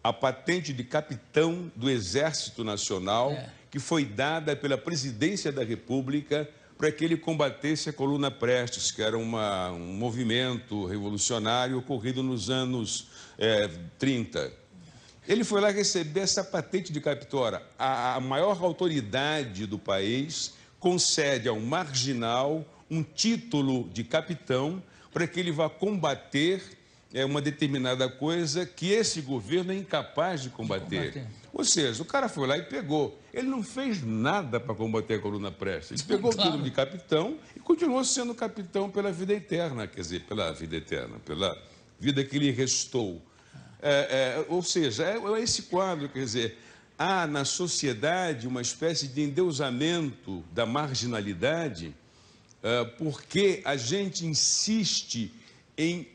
a patente de capitão do Exército Nacional, que foi dada pela Presidência da República para que ele combatesse a Coluna Prestes, que era um movimento revolucionário ocorrido nos anos 30. Ele foi lá receber essa patente de captora. A maior autoridade do país concede ao marginal um título de capitão para que ele vá combater uma determinada coisa que esse governo é incapaz de combater. Ou seja, o cara foi lá e pegou. Ele não fez nada para combater a Coluna Prestes. Ele pegou o título de capitão e continuou sendo capitão pela vida eterna, quer dizer, pela vida eterna, pela vida que lhe restou. Ou seja, é esse quadro, quer dizer, há na sociedade uma espécie de endeusamento da marginalidade, porque a gente insiste em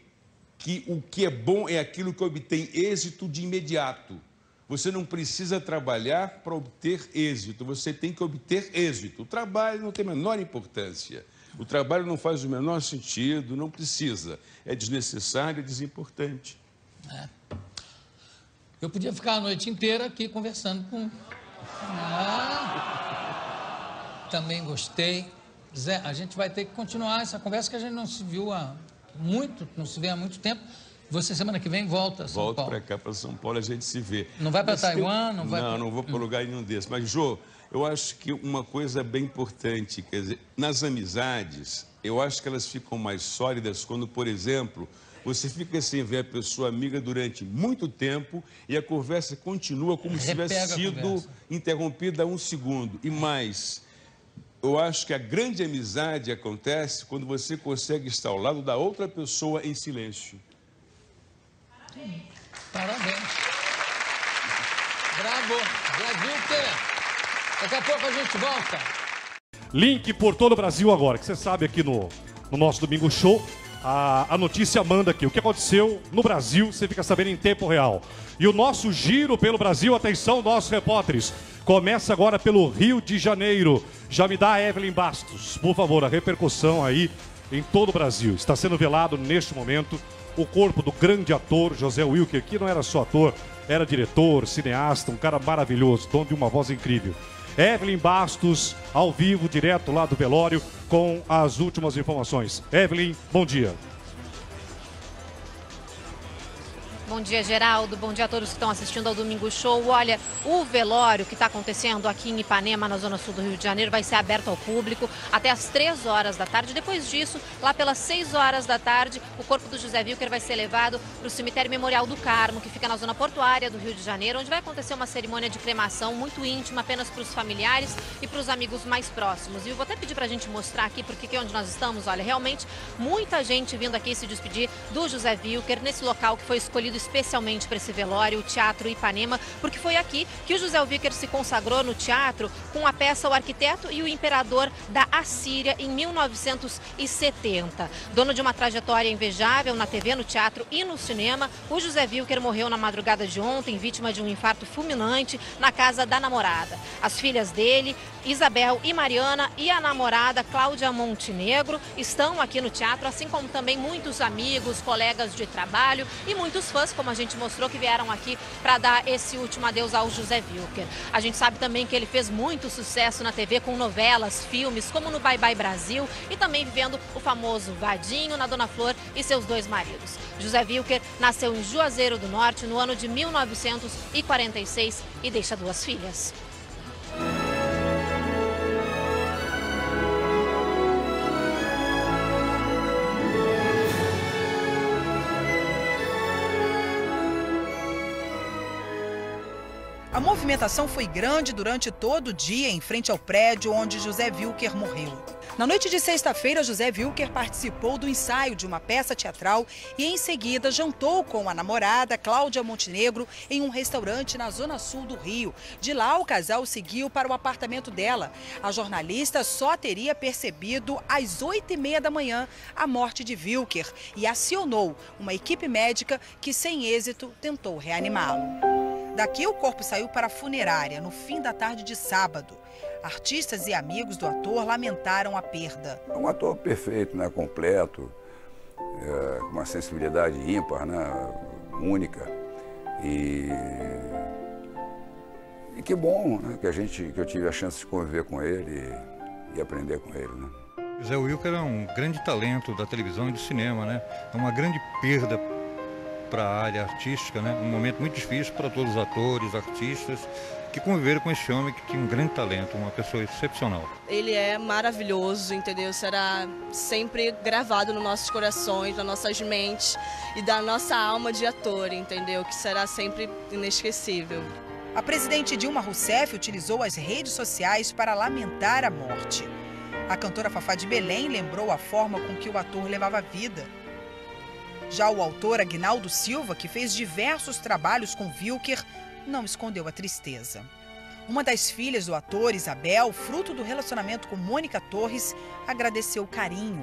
que o que é bom é aquilo que obtém êxito de imediato. Você não precisa trabalhar para obter êxito, você tem que obter êxito. O trabalho não tem a menor importância. O trabalho não faz o menor sentido, não precisa. É desnecessário, é desimportante. Eu podia ficar a noite inteira aqui conversando com... Também gostei. Zé, a gente vai ter que continuar essa conversa que a gente não se viu não se vê há muito tempo. Você, semana que vem, volta a São Paulo. Volto para cá, para São Paulo, a gente se vê. Não vai para Taiwan? Não vou para lugar nenhum desses. Mas, Jô, eu acho que uma coisa bem importante, quer dizer, nas amizades, eu acho que elas ficam mais sólidas quando, por exemplo, você fica sem ver a pessoa amiga durante muito tempo e a conversa continua como se tivesse sido interrompida um segundo. E mais, eu acho que a grande amizade acontece quando você consegue estar ao lado da outra pessoa em silêncio. Parabéns. Bravo. Zé. Daqui a pouco a gente volta. Link por todo o Brasil agora, que você sabe aqui no nosso Domingo Show, a notícia manda aqui. O que aconteceu no Brasil, você fica sabendo em tempo real. E o nosso giro pelo Brasil, atenção, nossos repórteres, começa agora pelo Rio de Janeiro. Já me dá a Evelyn Bastos, por favor, a repercussão aí em todo o Brasil. Está sendo velado neste momento o corpo do grande ator José Wilker, que não era só ator, era diretor, cineasta, um cara maravilhoso, dono de uma voz incrível. Evelyn Bastos, ao vivo, direto lá do velório, com as últimas informações. Evelyn, bom dia. Bom dia, Geraldo. Bom dia a todos que estão assistindo ao Domingo Show. Olha, o velório que está acontecendo aqui em Ipanema, na zona sul do Rio de Janeiro, vai ser aberto ao público até às 3 horas da tarde. Depois disso, lá pelas 6 horas da tarde, o corpo do José Wilker vai ser levado para o cemitério Memorial do Carmo, que fica na zona portuária do Rio de Janeiro, onde vai acontecer uma cerimônia de cremação muito íntima, apenas para os familiares e para os amigos mais próximos. E eu vou até pedir para a gente mostrar aqui, porque aqui onde nós estamos, olha, realmente muita gente vindo aqui se despedir do José Wilker, nesse local que foi escolhido especialmente para esse velório, o Teatro Ipanema, porque foi aqui que o José Wilker se consagrou no teatro com a peça O Arquiteto e o Imperador da Assíria em 1970. Dono de uma trajetória invejável na TV, no teatro e no cinema, o José Wilker morreu na madrugada de ontem, vítima de um infarto fulminante na casa da namorada. As filhas dele, Isabel e Mariana, e a namorada Cláudia Montenegro estão aqui no teatro, assim como também muitos amigos, colegas de trabalho e muitos fãs, como a gente mostrou, que vieram aqui para dar esse último adeus ao José Wilker. A gente sabe também que ele fez muito sucesso na TV com novelas, filmes, como no Bye Bye Brasil, e também vivendo o famoso Vadinho, na Dona Flor e seus 2 maridos. José Wilker nasceu em Juazeiro do Norte no ano de 1946 e deixa 2 filhas. A movimentação foi grande durante todo o dia em frente ao prédio onde José Wilker morreu. Na noite de sexta-feira, José Wilker participou do ensaio de uma peça teatral e em seguida jantou com a namorada Cláudia Montenegro em um restaurante na zona sul do Rio. De lá, o casal seguiu para o apartamento dela. A jornalista só teria percebido às 8h30 da manhã a morte de Wilker e acionou uma equipe médica que, sem êxito, tentou reanimá-lo. Daqui, o corpo saiu para a funerária no fim da tarde de sábado. Artistas e amigos do ator lamentaram a perda. É um ator perfeito, né? Completo, com uma sensibilidade ímpar, né? Única. E que bom, né? que eu tive a chance de conviver com ele e aprender com ele, né? José Wilker é um grande talento da televisão e do cinema, né? É uma grande perda para a área artística, né? Um momento muito difícil para todos os atores, artistas que conviveram com esse homem que tinha um grande talento, uma pessoa excepcional. Ele é maravilhoso, entendeu? Será sempre gravado nos nossos corações, nas nossas mentes e da nossa alma de ator, entendeu? Que será sempre inesquecível. A presidente Dilma Rousseff utilizou as redes sociais para lamentar a morte. A cantora Fafá de Belém lembrou a forma com que o ator levava a vida. Já o autor Aguinaldo Silva, que fez diversos trabalhos com Wilker, não escondeu a tristeza. Uma das filhas do ator, Isabel, fruto do relacionamento com Mônica Torres, agradeceu o carinho.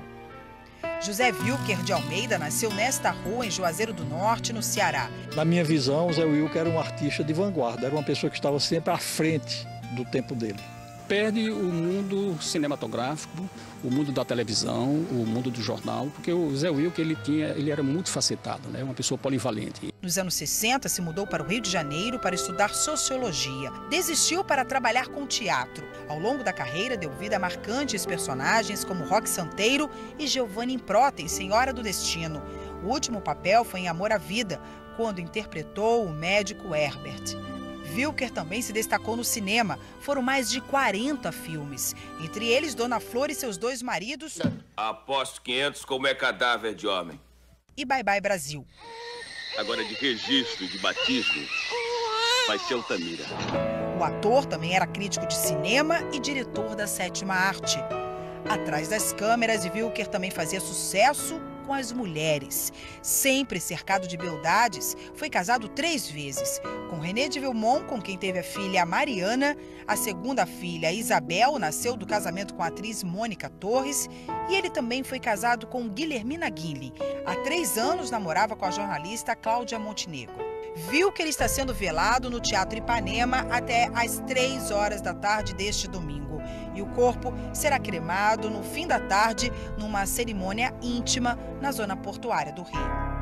José Wilker de Almeida nasceu nesta rua, em Juazeiro do Norte, no Ceará. Na minha visão, José Wilker era um artista de vanguarda, era uma pessoa que estava sempre à frente do tempo dele. Perde o mundo cinematográfico, o mundo da televisão, o mundo do jornal, porque o Zé Wilker ele era muito facetado, né? Uma pessoa polivalente. Nos anos 60, se mudou para o Rio de Janeiro para estudar sociologia. Desistiu para trabalhar com teatro. Ao longo da carreira, deu vida a marcantes personagens como Roque Santeiro e Giovanni Improta em Senhora do Destino. O último papel foi em Amor à Vida, quando interpretou o médico Herbert. Wilker também se destacou no cinema. Foram mais de 40 filmes. Entre eles, Dona Flor e seus 2 maridos. Aposto 500 como é cadáver de homem. E Bye Bye Brasil. Agora de registro, de batismo, vai ser Altamira. O ator também era crítico de cinema e diretor da 7ª Arte. Atrás das câmeras, Wilker também fazia sucesso com as mulheres. Sempre cercado de beldades, foi casado 3 vezes. Com René de Vilmont, com quem teve a filha Mariana, a segunda filha, Isabel, nasceu do casamento com a atriz Mônica Torres, e ele também foi casado com Guilhermina Guille. Há 3 anos namorava com a jornalista Cláudia Montenegro. Wilker está sendo velado no Teatro Ipanema até às 3 horas da tarde deste domingo. E o corpo será cremado no fim da tarde, numa cerimônia íntima na zona portuária do Rio.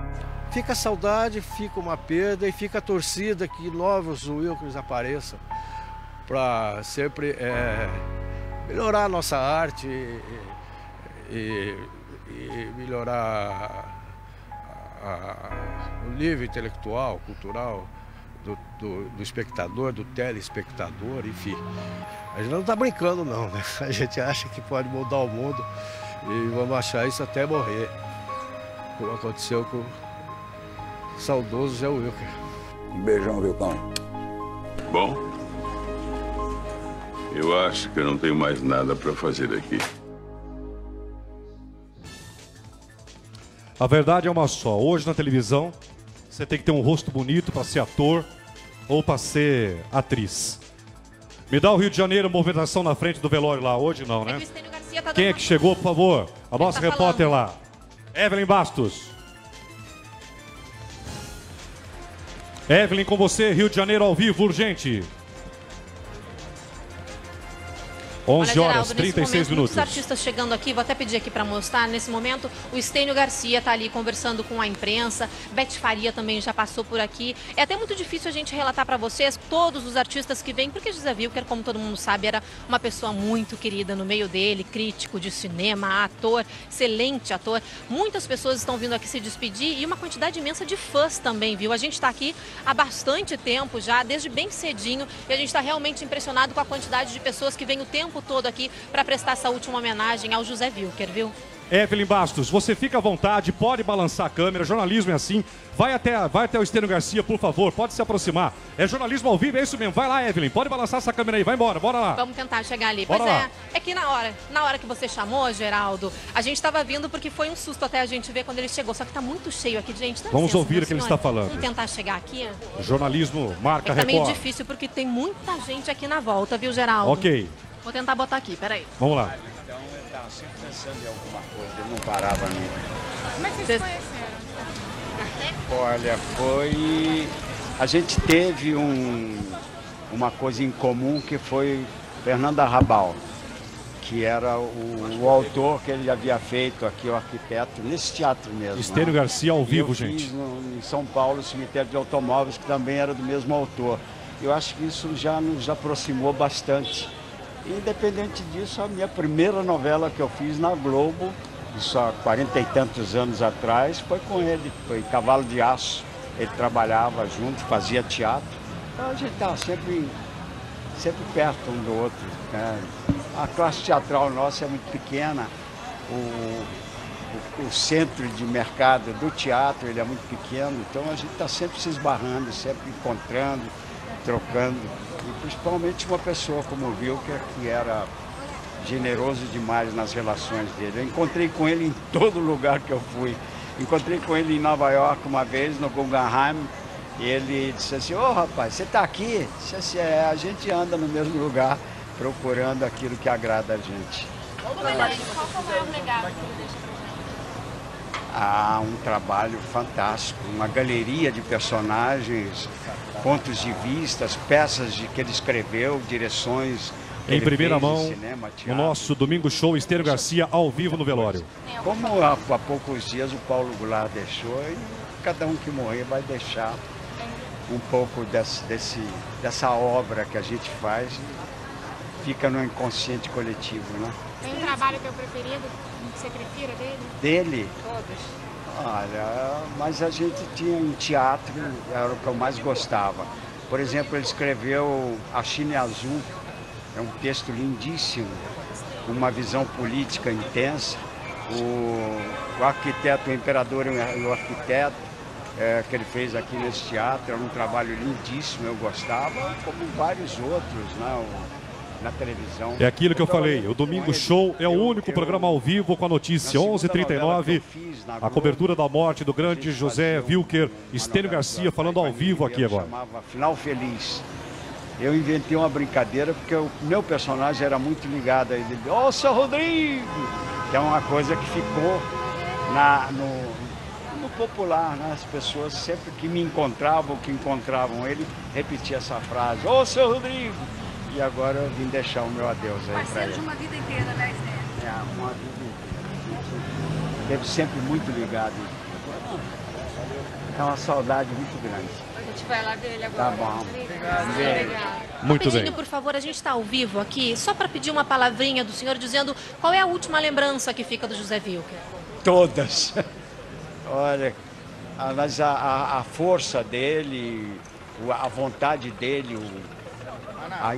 Fica a saudade, fica uma perda e fica a torcida que novos Wilkers apareçam para sempre melhorar a nossa arte e melhorar o nível intelectual, cultural do espectador, do telespectador, enfim. A gente não está brincando não, né? A gente acha que pode mudar o mundo e vamos achar isso até morrer, como aconteceu com o saudoso Zé Wilker. Um beijão, Vilcão. Bom, eu acho que eu não tenho mais nada para fazer aqui. A verdade é uma só. Hoje na televisão, você tem que ter um rosto bonito para ser ator ou para ser atriz. Me dá o Rio de Janeiro, movimentação na frente do velório lá. Hoje não, né? Quem é que chegou, por favor? A nossa repórter lá. Evelyn Bastos. Evelyn, com você, Rio de Janeiro ao vivo, urgente. 11 horas, 36 minutos. Muitos artistas chegando aqui, vou até pedir aqui para mostrar. Nesse momento, o Estênio Garcia está ali conversando com a imprensa. Beth Faria também já passou por aqui. É até muito difícil a gente relatar para vocês todos os artistas que vêm, porque José Wilker, como todo mundo sabe, era uma pessoa muito querida no meio dele, crítico de cinema, ator, excelente ator. Muitas pessoas estão vindo aqui se despedir e uma quantidade imensa de fãs também, viu? A gente está aqui há bastante tempo já, desde bem cedinho, e a gente está realmente impressionado com a quantidade de pessoas que vêm o tempo todo aqui para prestar essa última homenagem ao José Wilker, viu? Evelyn Bastos, você fica à vontade, pode balançar a câmera, jornalismo é assim. Vai até o Estênio Garcia, por favor, pode se aproximar. É jornalismo ao vivo, é isso mesmo. Vai lá, Evelyn, pode balançar essa câmera aí, vai embora, bora lá. Vamos tentar chegar ali. Bora pois lá. É que na hora que você chamou, Geraldo, a gente estava vindo porque foi um susto até a gente ver quando ele chegou. Só que tá muito cheio aqui, gente. Vamos ouvir o que ele está falando. Vamos tentar chegar aqui. Jornalismo, marca Record. É meio Record. difícil porque tem muita gente aqui na volta, viu, Geraldo? Ok. Vou tentar botar aqui, peraí. Vamos lá. Então ele estava sempre pensando em alguma coisa, ele não parava nunca. Como é que vocês se conheceram? Olha, a gente teve uma coisa em comum que foi Fernando Arrabal, que era o autor que ele havia feito aqui, o arquiteto, nesse teatro mesmo. Estênio Garcia ao vivo, eu gente. Fiz em São Paulo, o Cemitério de Automóveis, que também era do mesmo autor. Eu acho que isso já nos aproximou bastante. Independente disso, a minha primeira novela que eu fiz na Globo, isso há 40 e tantos anos atrás, foi com ele, foi Cavalo de Aço. Ele trabalhava junto, fazia teatro. Então a gente estava sempre perto um do outro, né? A classe teatral nossa é muito pequena, o centro de mercado do teatro ele é muito pequeno, então a gente está sempre se esbarrando, sempre encontrando, trocando. E principalmente uma pessoa como o Wilker, que era generoso demais nas relações dele. Eu encontrei com ele em todo lugar que eu fui. Encontrei com ele em Nova York uma vez, no Guggenheim, e ele disse assim, ô rapaz, você está aqui? Disse assim, a gente anda no mesmo lugar procurando aquilo que agrada a gente. Qual foi o maior legado que ele deixa pra gente? Um trabalho fantástico, uma galeria de personagens, pontos de vistas, peças que ele escreveu, direções que Em ele primeira fez de mão, cinema, no teatro. nosso Domingo Show, Estênio Garcia ao vivo no velório. Como há poucos dias o Paulo Goulart deixou, e cada um que morrer vai deixar um pouco dessa obra que a gente faz, fica no inconsciente coletivo, né? Tem um trabalho que é o preferido, que você prefira dele? Dele? Todos. Olha, mas a gente tinha em teatro, era o que eu mais gostava. Por exemplo, ele escreveu A China é Azul, é um texto lindíssimo, uma visão política intensa. O arquiteto, o Imperador e o Arquiteto, que ele fez aqui nesse teatro, era um trabalho lindíssimo, eu gostava, como vários outros, né? Na televisão. É aquilo que eu falei, o Domingo Show é o único programa ao vivo com a notícia 11h39, a cobertura da morte do grande José Wilker, Estênio Garcia falando ao vivo aqui agora. Chamava Final Feliz. Eu inventei uma brincadeira porque o meu personagem era muito ligado a ele. Ô, seu Rodrigo! Que é uma coisa que ficou no popular, né? As pessoas sempre que me encontravam, que encontravam ele, repetiam essa frase. Ô, seu Rodrigo! E agora eu vim deixar o meu adeus aí para ele. Parceiro de uma vida inteira, né, Sté? É, uma vida inteira. Esteve sempre muito ligado. É uma saudade muito grande. A gente vai lá ver ele agora. Tá bom. Obrigado. Muito Rapidinho, bem. por favor, a gente está ao vivo aqui, só para pedir uma palavrinha do senhor dizendo qual é a última lembrança que fica do José Wilker. Todas. Olha, mas a força dele, a vontade dele,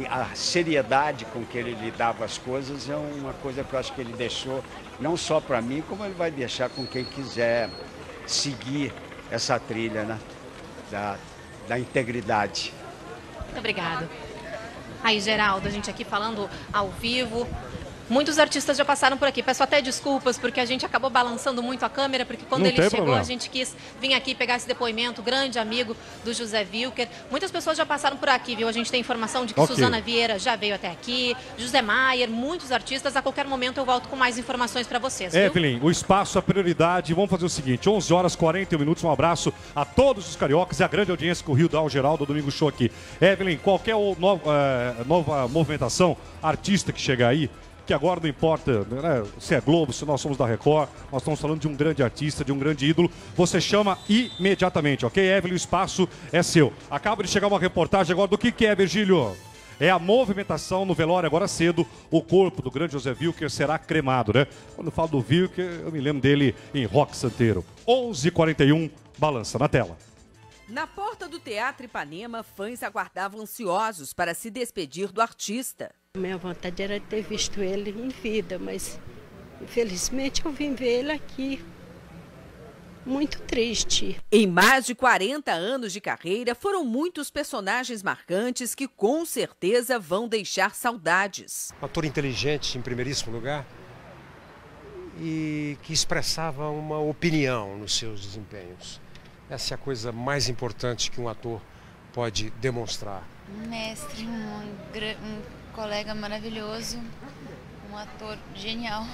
a seriedade com que ele lidava as coisas é uma coisa que eu acho que ele deixou, não só para mim, como ele vai deixar com quem quiser seguir essa trilha, né? Da integridade. Muito obrigado. Aí, Geraldo, a gente aqui falando ao vivo. Muitos artistas já passaram por aqui. Peço até desculpas, porque a gente acabou balançando muito a câmera, porque quando ele chegou, a gente quis vir aqui pegar esse depoimento, grande amigo do José Wilker. Muitas pessoas já passaram por aqui, viu? A gente tem informação de que Suzana Vieira já veio até aqui, José Maier, muitos artistas. A qualquer momento eu volto com mais informações para vocês, viu? Evelyn, o espaço, a prioridade. Vamos fazer o seguinte, 11 horas 41 minutos. Um abraço a todos os cariocas e a grande audiência que o Rio dá ao geral do Domingo Show aqui. Evelyn, qualquer nova movimentação, artista que chegar aí, que agora não importa, né, se é Globo, se nós somos da Record, nós estamos falando de um grande artista, de um grande ídolo, você chama imediatamente, ok? Evelyn, o espaço é seu. Acaba de chegar uma reportagem agora do que é, Virgílio? É a movimentação no velório agora cedo, o corpo do grande José Wilker será cremado, né? Quando eu falo do Wilker, eu me lembro dele em Rock Santeiro. 11h41, balança na tela. Na porta do Teatro Ipanema, fãs aguardavam ansiosos para se despedir do artista. Minha vontade era ter visto ele em vida, mas infelizmente eu vim ver ele aqui. Muito triste. Em mais de 40 anos de carreira, foram muitos personagens marcantes que com certeza vão deixar saudades. Um ator inteligente, em primeiríssimo lugar, e que expressava uma opinião nos seus desempenhos. Essa é a coisa mais importante que um ator pode demonstrar. Um mestre, um colega maravilhoso, um ator genial.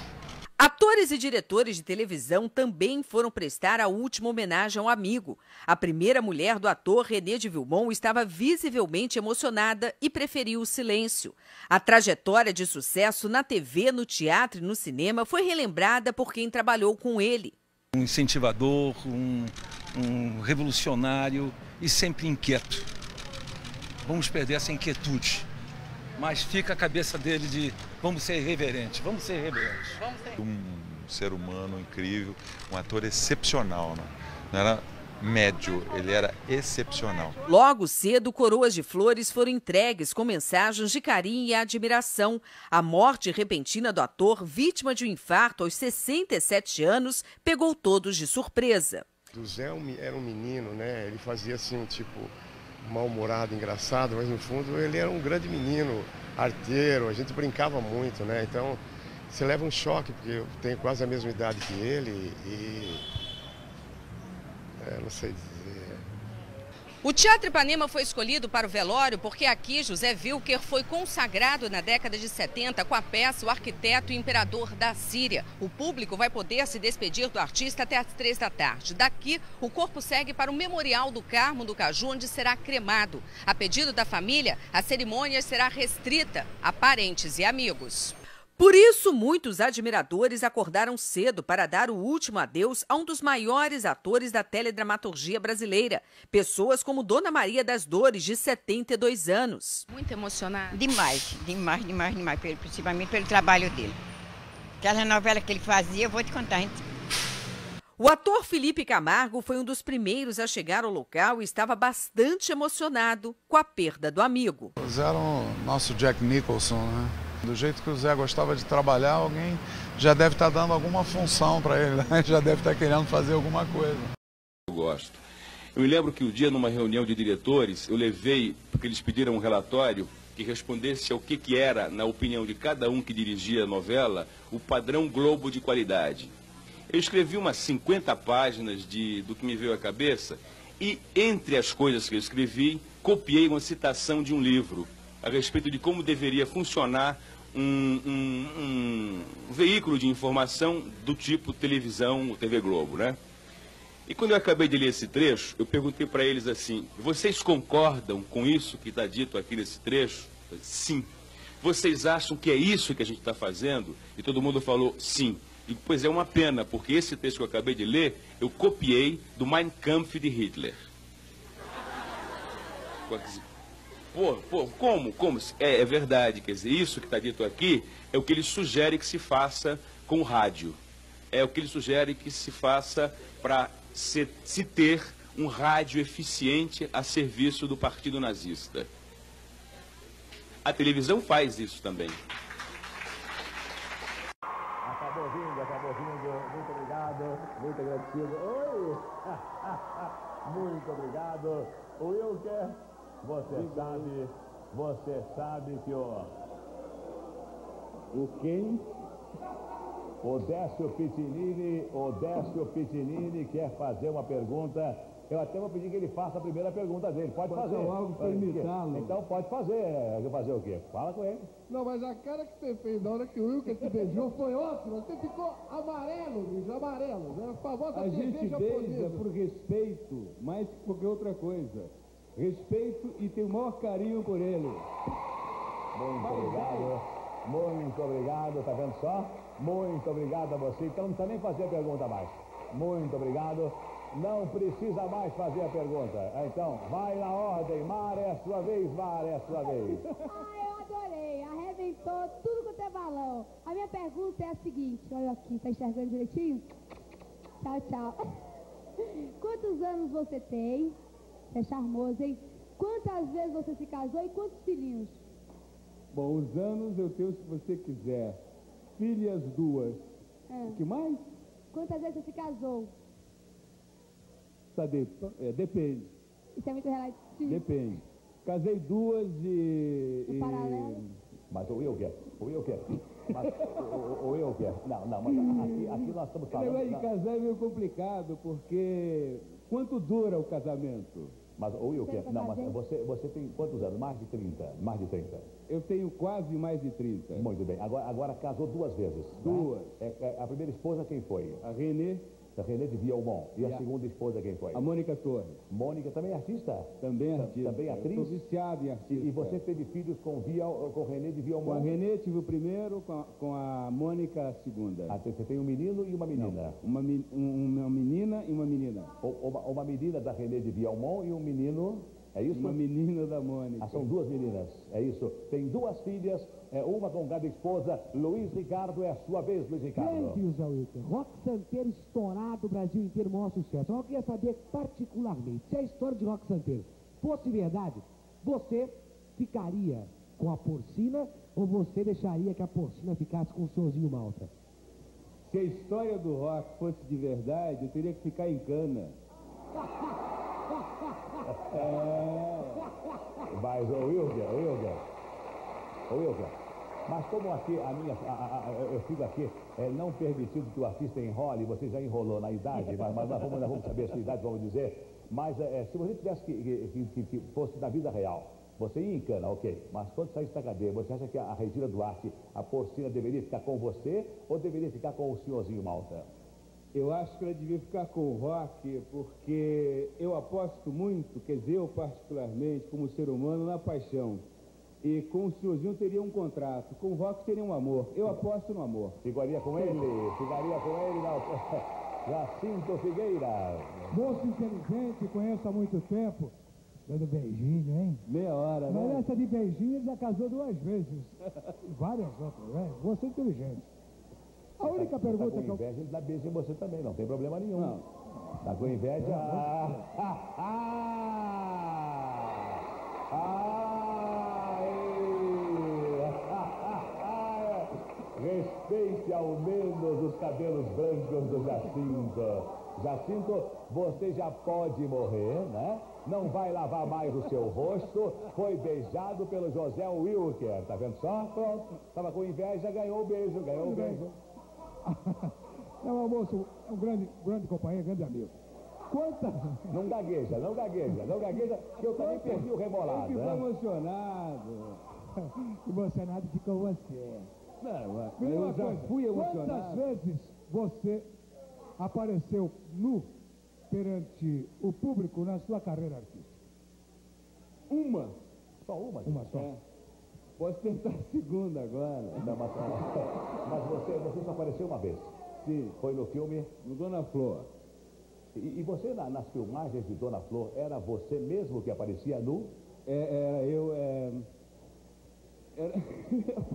Atores e diretores de televisão também foram prestar a última homenagem ao amigo. A primeira mulher do ator, René de Vilmon, estava visivelmente emocionada e preferiu o silêncio. A trajetória de sucesso na TV, no teatro e no cinema foi relembrada por quem trabalhou com ele. Um incentivador, um revolucionário e sempre inquieto. Vamos perder essa inquietude. Mas fica a cabeça dele de vamos ser irreverentes, vamos ser irreverentes. Um ser humano incrível, um ator excepcional, né? Não era médio, ele era excepcional. Logo cedo, coroas de flores foram entregues com mensagens de carinho e admiração. A morte repentina do ator, vítima de um infarto aos 67 anos, pegou todos de surpresa. O Zé era um menino, né? Ele fazia assim, tipo, mal-humorado, engraçado, mas no fundo ele era um grande menino, arteiro, a gente brincava muito, né? Então você leva um choque, porque eu tenho quase a mesma idade que ele e... não sei dizer. O Teatro Ipanema foi escolhido para o velório porque aqui José Wilker foi consagrado na década de 70 com a peça O Arquiteto e Imperador da Síria. O público vai poder se despedir do artista até às 3 da tarde. Daqui, o corpo segue para o Memorial do Carmo do Caju, onde será cremado. A pedido da família, a cerimônia será restrita a parentes e amigos. Por isso, muitos admiradores acordaram cedo para dar o último adeus a um dos maiores atores da teledramaturgia brasileira. Pessoas como Dona Maria das Dores, de 72 anos. Muito emocionada. Demais, principalmente pelo trabalho dele. Aquela novela que ele fazia, eu vou te contar, gente. O ator Felipe Camargo foi um dos primeiros a chegar ao local e estava bastante emocionado com a perda do amigo. O Zé era o nosso Jack Nicholson, né? Do jeito que o Zé gostava de trabalhar, alguém já deve estar dando alguma função para ele, né? Já deve estar querendo fazer alguma coisa. Eu gosto. Eu me lembro que um dia, numa reunião de diretores, eu levei, porque eles pediram um relatório que respondesse ao que era, na opinião de cada um que dirigia a novela, o padrão Globo de qualidade. Eu escrevi umas 50 páginas do que me veio à cabeça e, entre as coisas que eu escrevi, copiei uma citação de um livro a respeito de como deveria funcionar um veículo de informação do tipo televisão, TV Globo, né? E quando eu acabei de ler esse trecho, eu perguntei para eles assim, vocês concordam com isso que está dito aqui nesse trecho? nazista? Sim. Vocês acham que é isso que a gente está fazendo? E todo mundo falou sim. E, pois é uma pena, porque esse texto que eu acabei de ler, eu copiei do Mein Kampf de Hitler. Como? É verdade, quer dizer, isso que está dito aqui é o que ele sugere que se faça com o rádio. É o que ele sugere que se faça para se ter um rádio eficiente a serviço do partido nazista. A televisão faz isso também. Acabou vindo. Muito obrigado, muito agradecido. Oi! Muito obrigado. Wilker, você sabe que o quem? O Décio Pitinini quer fazer uma pergunta. Eu até vou pedir que ele faça a primeira pergunta dele. Pode fazer. Algo para imitá-lo. Então pode fazer. Fazer o quê? Fala com ele. Não, mas a cara que você fez na hora que o Wilker te beijou foi ótima. Você ficou amarelo, bicho, amarelo. Né? A famosa a gente beija por respeito, mais que qualquer outra coisa. Respeito e tenho o maior carinho por ele. Muito obrigado, tá vendo só? Muito obrigado a você. Então não precisa nem fazer a pergunta mais. Muito obrigado. Não precisa mais fazer a pergunta. Então, vai na ordem. Mara, é a sua vez, Mara, é a sua vez. Eu adorei. Arrebentou tudo quanto é balão. A minha pergunta é a seguinte. Olha aqui, tá enxergando direitinho? Tchau. Quantos anos você tem? É charmoso, hein? Quantas vezes você se casou e quantos filhinhos? Bom, os anos eu tenho, se você quiser, filhas 2. O que mais? Quantas vezes você se casou? Depende. Isso é muito relativo. Depende. Casei 2 No paralelo? Mas o Wilker. Não, mas aqui nós estamos falando... O negócio de casar é meio complicado, porque quanto dura o casamento? Mas, Wilker, não, mas você tem quantos anos? Mais de 30? Mais de 30? Eu tenho quase mais de 30. Muito bem. Agora casou 2 vezes. 2. Né? A primeira esposa quem foi? A Renê. A Renê de Vielmont. E a segunda esposa quem foi? A Mônica Torres. Mônica também é artista? Também artista. Também atriz? Estou viciado em artista. E você teve filhos com Renê de Vielmont? Com a Renê tive o primeiro, com a Mônica a segunda. Você tem um menino e uma menina? Não, uma menina e uma menina. Uma menina da Renê de Vielmont e um menino... É isso? Uma menina da Mônica. São 2 meninas, é isso. Tem 2 filhas, uma com cada esposa. Luiz Ricardo, é a sua vez, Luiz Ricardo. Grande, Zé Wilker. Rock santeiro estourado, o Brasil inteiro, maior sucesso. Eu queria saber particularmente, se a história de rock santeiro fosse verdade, você ficaria com a porcina ou você deixaria que a porcina ficasse com o senhorzinho Malta? Se a história do rock fosse de verdade, eu teria que ficar em cana. Mas, ô Wilker, mas como aqui eu fico aqui, não permitido que o artista enrole, você já enrolou na idade, mas nós vamos saber a sua idade, vamos dizer, mas se você tivesse que fosse da vida real, você ia em cana, ok, mas quando saísse da cadeia, você acha que a Regina Duarte, a porcina, deveria ficar com você ou deveria ficar com o senhorzinho Malta? Eu acho que ela devia ficar com o rock, porque eu aposto muito, quer dizer, eu particularmente, como ser humano, na paixão. E com o senhorzinho teria um contrato, com o rock teria um amor. Eu aposto no amor. Ficaria com ele? Não. Jacinto Figueira. Moço inteligente, conheço há muito tempo. Dando beijinho, hein? Meia hora, né? Mas essa de beijinho ele já casou 2 vezes. Várias outras, né? Você é inteligente. A única pergunta que eu... inveja, ele dá beijo em você também, não tem problema nenhum. Não. Tá com inveja? Respeite ao menos os cabelos brancos do Jacinto. Jacinto, você já pode morrer, né? Não vai lavar mais o seu rosto. Foi beijado pelo José Wilker, tá vendo só? Pronto. Tava com inveja, ganhou o beijo. Não, moço, é um grande companheiro, grande amigo. Quantas? Não gagueja, que eu também perdi o rebolado. Eu fico emocionado. Emocionado ficou você. Não, eu já fui emocionado. Quantas vezes você apareceu nu perante o público na sua carreira artística? Uma. Só uma? Uma só. Posso tentar a segunda agora. Não, mas você só apareceu uma vez. Sim. Foi no filme? No Dona Flor. E você, nas filmagens de Dona Flor, era você mesmo que aparecia nu?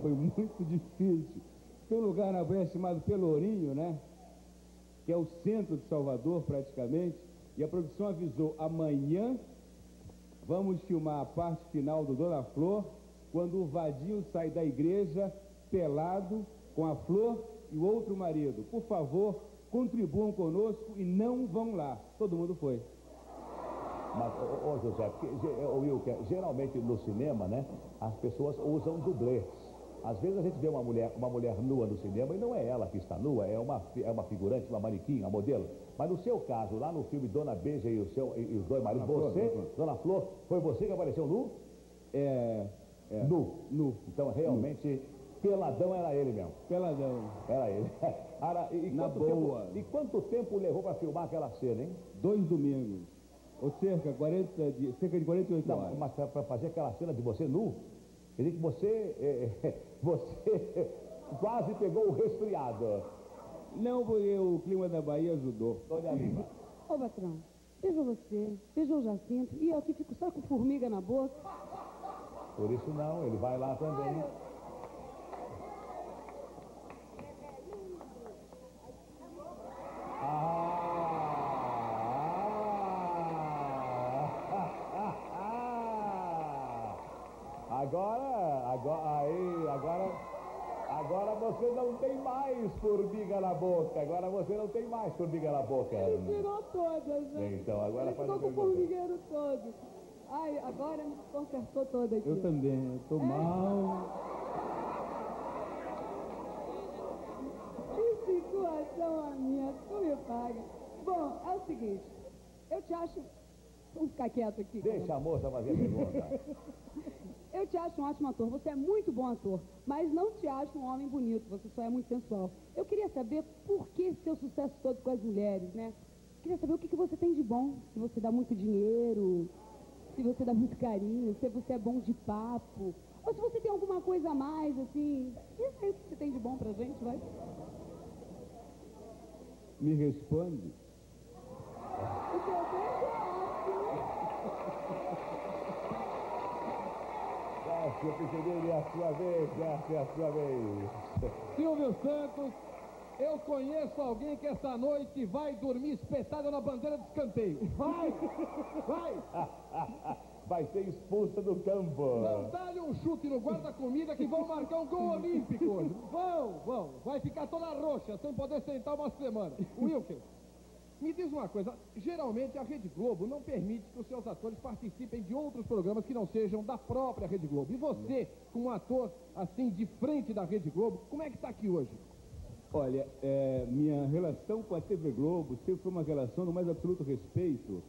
Foi muito difícil. Tem um lugar na Brecha chamado Pelourinho, né? Que é o centro de Salvador, praticamente. E a produção avisou, amanhã vamos filmar a parte final do Dona Flor, quando o Vadinho sai da igreja pelado com a Flor e o outro marido. Por favor, contribuam conosco e não vão lá. Todo mundo foi. Mas, José, Wilker, geralmente no cinema, né, as pessoas usam dublês. Às vezes a gente vê uma mulher nua no cinema e não é ela que está nua, é uma figurante, uma manequim, uma modelo. Mas no seu caso, lá no filme Dona Beija e os dois maridos, Dona Flor, foi você que apareceu nu? Nu. Então, realmente, peladão era ele mesmo. Peladão. Era ele. E quanto tempo levou para filmar aquela cena, hein? 2 domingos. Ou cerca de 48 horas. Mas para fazer aquela cena de você nu, quer dizer que você quase pegou o resfriado. Não, porque o clima da Bahia ajudou. Olha ali. Ô, patrão, beijou você, beijou o Jacinto, e eu aqui fico só com formiga na boca. Por isso não, ele vai lá também. Agora você não tem mais formiga na boca. Agora você não tem mais formiga na boca. Ele tirou todas, né? Então, agora faz a pergunta. Ele ficou com o formigueiro todo. Ai, agora me consertou toda aqui. Eu também, eu tô mal. Que situação a minha, tu me paga. Bom, é o seguinte, eu te acho... Vamos ficar quieto aqui. Deixa a moça fazer a pergunta. Eu te acho um ótimo ator, você é muito bom ator, mas não te acho um homem bonito, você só é muito sensual. Eu queria saber por que seu sucesso todo com as mulheres, né? Queria saber o que você tem de bom, se você dá muito dinheiro, se você dá muito carinho, se você é bom de papo, ou se você tem alguma coisa a mais, assim. Isso aí que você tem de bom pra gente, vai? Me responde. O que eu Eu percebi, é a sua vez, é a sua vez. Silvio Santos, eu conheço alguém que essa noite vai dormir espetada na bandeira de escanteio. Vai! Vai ser expulsa do campo. Não, dá-lhe um chute no guarda-comida que vão marcar um gol olímpico hoje. Vão. Vai ficar toda roxa, sem poder sentar uma semana. Wilker, me diz uma coisa, geralmente a Rede Globo não permite que os seus atores participem de outros programas que não sejam da própria Rede Globo. E você, como um ator assim de frente da Rede Globo, como é que está aqui hoje? Olha, minha relação com a TV Globo sempre foi uma relação no mais absoluto respeito.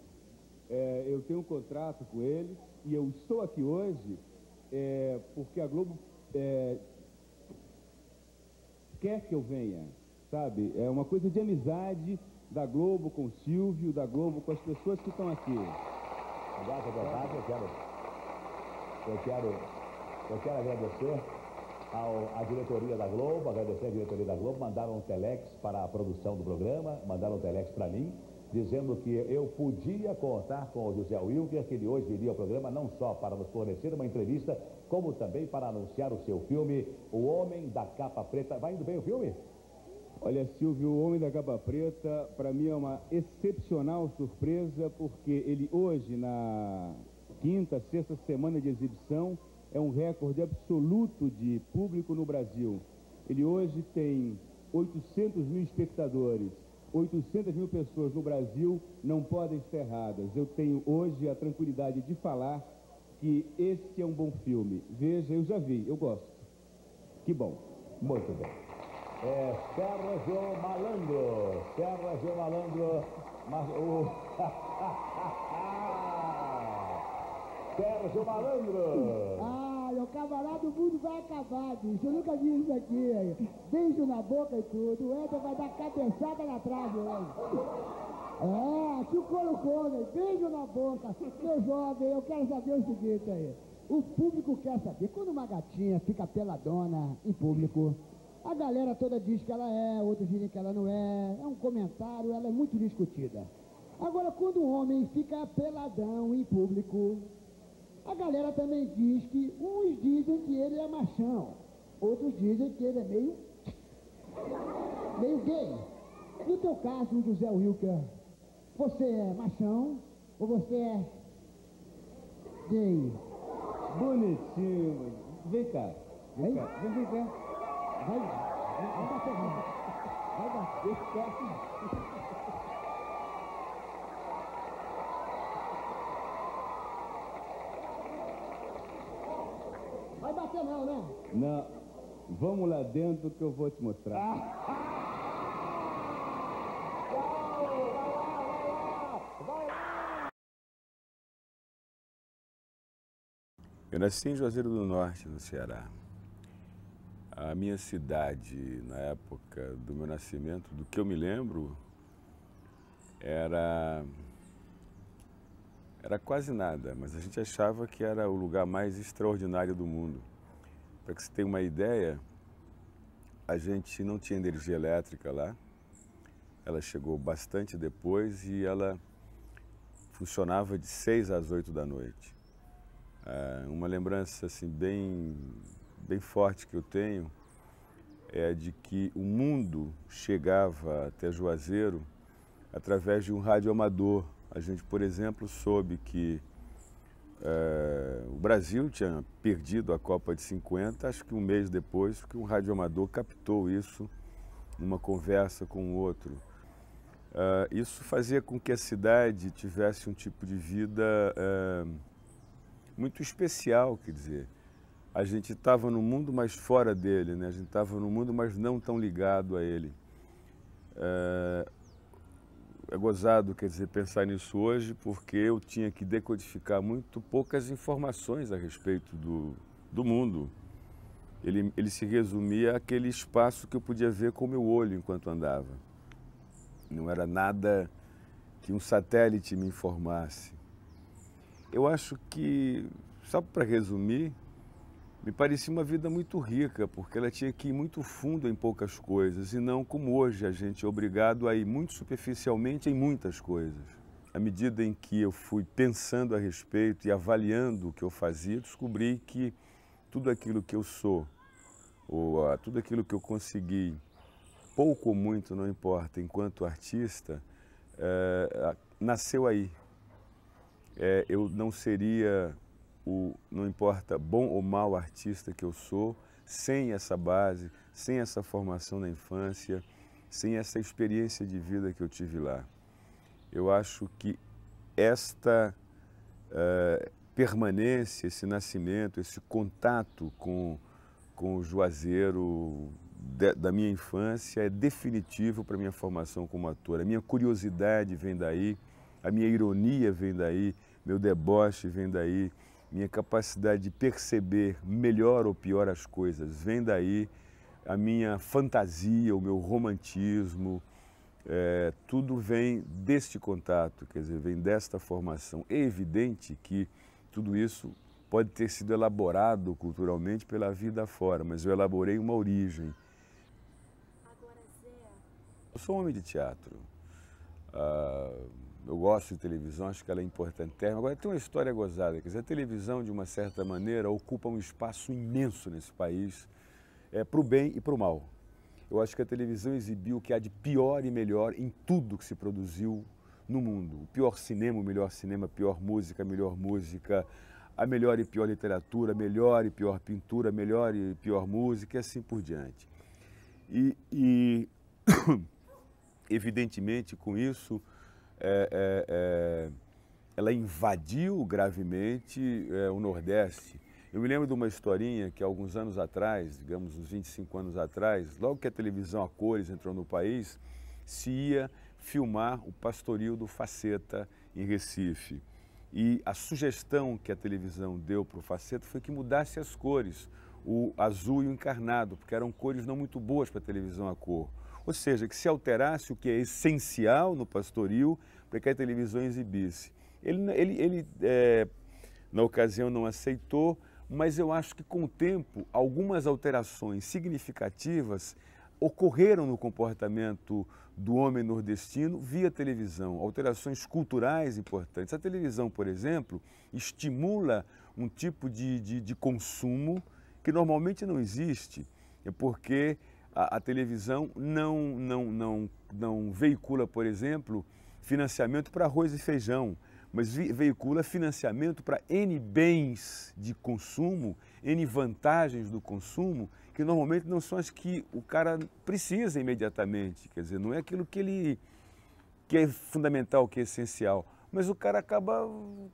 Eu tenho um contrato com eles e eu estou aqui hoje porque a Globo quer que eu venha, sabe? É uma coisa de amizade da Globo com o Silvio, da Globo com as pessoas que estão aqui. Aliás, é verdade, eu quero agradecer à diretoria da Globo, mandaram um telex para a produção do programa, mandaram um telex para mim, dizendo que eu podia contar com o José Wilker, que ele hoje viria ao programa não só para nos fornecer uma entrevista, como também para anunciar o seu filme, O Homem da Capa Preta. Vai indo bem o filme? Olha, Silvio, O Homem da Capa Preta, para mim é uma excepcional surpresa, porque ele hoje, na quinta, sexta semana de exibição, é um recorde absoluto de público no Brasil. Ele hoje tem 800 mil espectadores, 800 mil pessoas no Brasil não podem estar erradas. Eu tenho hoje a tranquilidade de falar que esse é um bom filme. Veja, eu já vi, eu gosto. Que bom. Muito bem. Sérgio Malandro. Sérgio Malandro. Ah, meu camarada, o mundo vai acabar, bicho. Eu nunca vi isso aqui. Beijo na boca e tudo. O Éder vai dar cabeçada na trave hoje. Que o couro come. Beijo na boca. Meu jovem, eu quero saber o seguinte aí. O público quer saber. Quando uma gatinha fica peladona em público, a galera toda diz que ela é, outros dizem que ela não é. É um comentário, ela é muito discutida. Agora, quando um homem fica peladão em público, a galera também diz que uns dizem que ele é machão, outros dizem que ele é meio gay. No teu caso, José Wilker, você é machão ou você é gay? Bonitinho. Vem cá. Vem cá. Vem cá. Vai bater não. Vai bater forte. Vai bater não, né? Não. Vamos lá dentro que eu vou te mostrar. Eu nasci em Juazeiro do Norte, no Ceará. A minha cidade, na época do meu nascimento, do que eu me lembro, era quase nada, mas a gente achava que era o lugar mais extraordinário do mundo. Para que você tenha uma ideia, a gente não tinha energia elétrica lá. Ela chegou bastante depois e ela funcionava de 6 às 8 da noite. Uma lembrança assim, bem forte que eu tenho é de que o mundo chegava até Juazeiro através de um rádio amador. A gente, por exemplo, soube que o Brasil tinha perdido a Copa de 50, acho que um mês depois, que um rádio amador captou isso numa conversa com o outro. Isso fazia com que a cidade tivesse um tipo de vida muito especial, quer dizer, a gente estava no mundo, mas fora dele, né? A gente estava no mundo, mas não tão ligado a ele. É gozado, quer dizer, pensar nisso hoje, porque eu tinha que decodificar muito poucas informações a respeito do mundo. Ele se resumia àquele espaço que eu podia ver com o meu olho enquanto andava. Não era nada que um satélite me informasse. Eu acho que, só para resumir, me parecia uma vida muito rica, porque ela tinha que ir muito fundo em poucas coisas, e não como hoje a gente é obrigado a ir muito superficialmente em muitas coisas. À medida em que eu fui pensando a respeito e avaliando o que eu fazia, descobri que tudo aquilo que eu sou, ou tudo aquilo que eu consegui, pouco ou muito, não importa, enquanto artista, nasceu aí. Eu não seria não importa, bom ou mau artista que eu sou, sem essa base, sem essa formação na infância, sem essa experiência de vida que eu tive lá. Eu acho que esta permanência, esse nascimento, esse contato com o Juazeiro da minha infância é definitivo para a minha formação como ator. A minha curiosidade vem daí, a minha ironia vem daí, meu deboche vem daí, minha capacidade de perceber melhor ou pior as coisas vem daí, a minha fantasia, o meu romantismo, tudo vem deste contato, quer dizer, vem desta formação. É evidente que tudo isso pode ter sido elaborado culturalmente pela vida fora, mas eu elaborei uma origem. Eu sou um homem de teatro. Eu gosto de televisão, acho que ela é importante. Agora, tem uma história gozada, quer dizer, a televisão, de uma certa maneira, ocupa um espaço imenso nesse país, para o bem e para o mal. Eu acho que a televisão exibiu o que há de pior e melhor em tudo que se produziu no mundo. O pior cinema, o melhor cinema, a pior música, a melhor e pior literatura, a melhor e pior pintura, a melhor e pior música, e assim por diante. Evidentemente, com isso, ela invadiu gravemente o Nordeste. Eu me lembro de uma historinha que, alguns anos atrás, digamos uns 25 anos atrás, logo que a televisão a cores entrou no país, se ia filmar o pastoril do Faceta em Recife. E a sugestão que a televisão deu para o Faceta foi que mudasse as cores, o azul e o encarnado, porque eram cores não muito boas para a televisão a cor. Ou seja, que se alterasse o que é essencial no pastoril para que a televisão exibisse. Ele Na ocasião não aceitou, mas eu acho que com o tempo algumas alterações significativas ocorreram no comportamento do homem nordestino via televisão, alterações culturais importantes. A televisão, por exemplo, estimula um tipo de consumo que normalmente não existe, porque a televisão não veicula, por exemplo, financiamento para arroz e feijão, mas veicula financiamento para N bens de consumo, N vantagens do consumo, que normalmente não são as que o cara precisa imediatamente. Quer dizer, não é aquilo que é fundamental, que é essencial, mas o cara acaba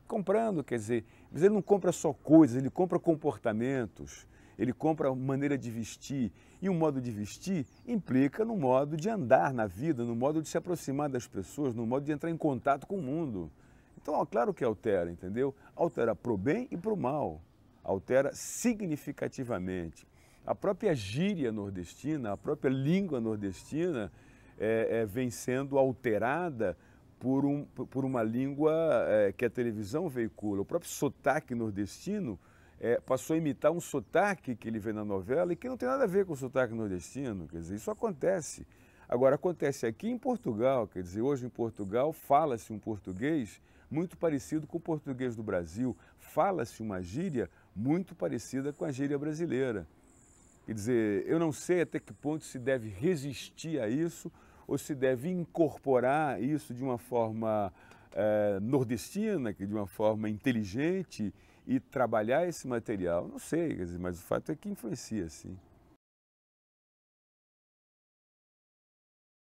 comprando, quer dizer, mas ele não compra só coisas, ele compra comportamentos, ele compra maneira de vestir, e o modo de vestir implica no modo de andar na vida, no modo de se aproximar das pessoas, no modo de entrar em contato com o mundo. Então, claro que altera, entendeu? Altera para o bem e para o mal, altera significativamente. A própria gíria nordestina, a própria língua nordestina vem sendo alterada por uma língua que a televisão veicula. O próprio sotaque nordestino passou a imitar um sotaque que ele vê na novela e que não tem nada a ver com o sotaque nordestino. Quer dizer, isso acontece. Agora, acontece aqui em Portugal, quer dizer, hoje em Portugal fala-se um português muito parecido com o português do Brasil, fala-se uma gíria muito parecida com a gíria brasileira. Quer dizer, eu não sei até que ponto se deve resistir a isso ou se deve incorporar isso de uma forma nordestina, de uma forma inteligente e trabalhar esse material. Não sei, quer dizer, mas o fato é que influencia, sim.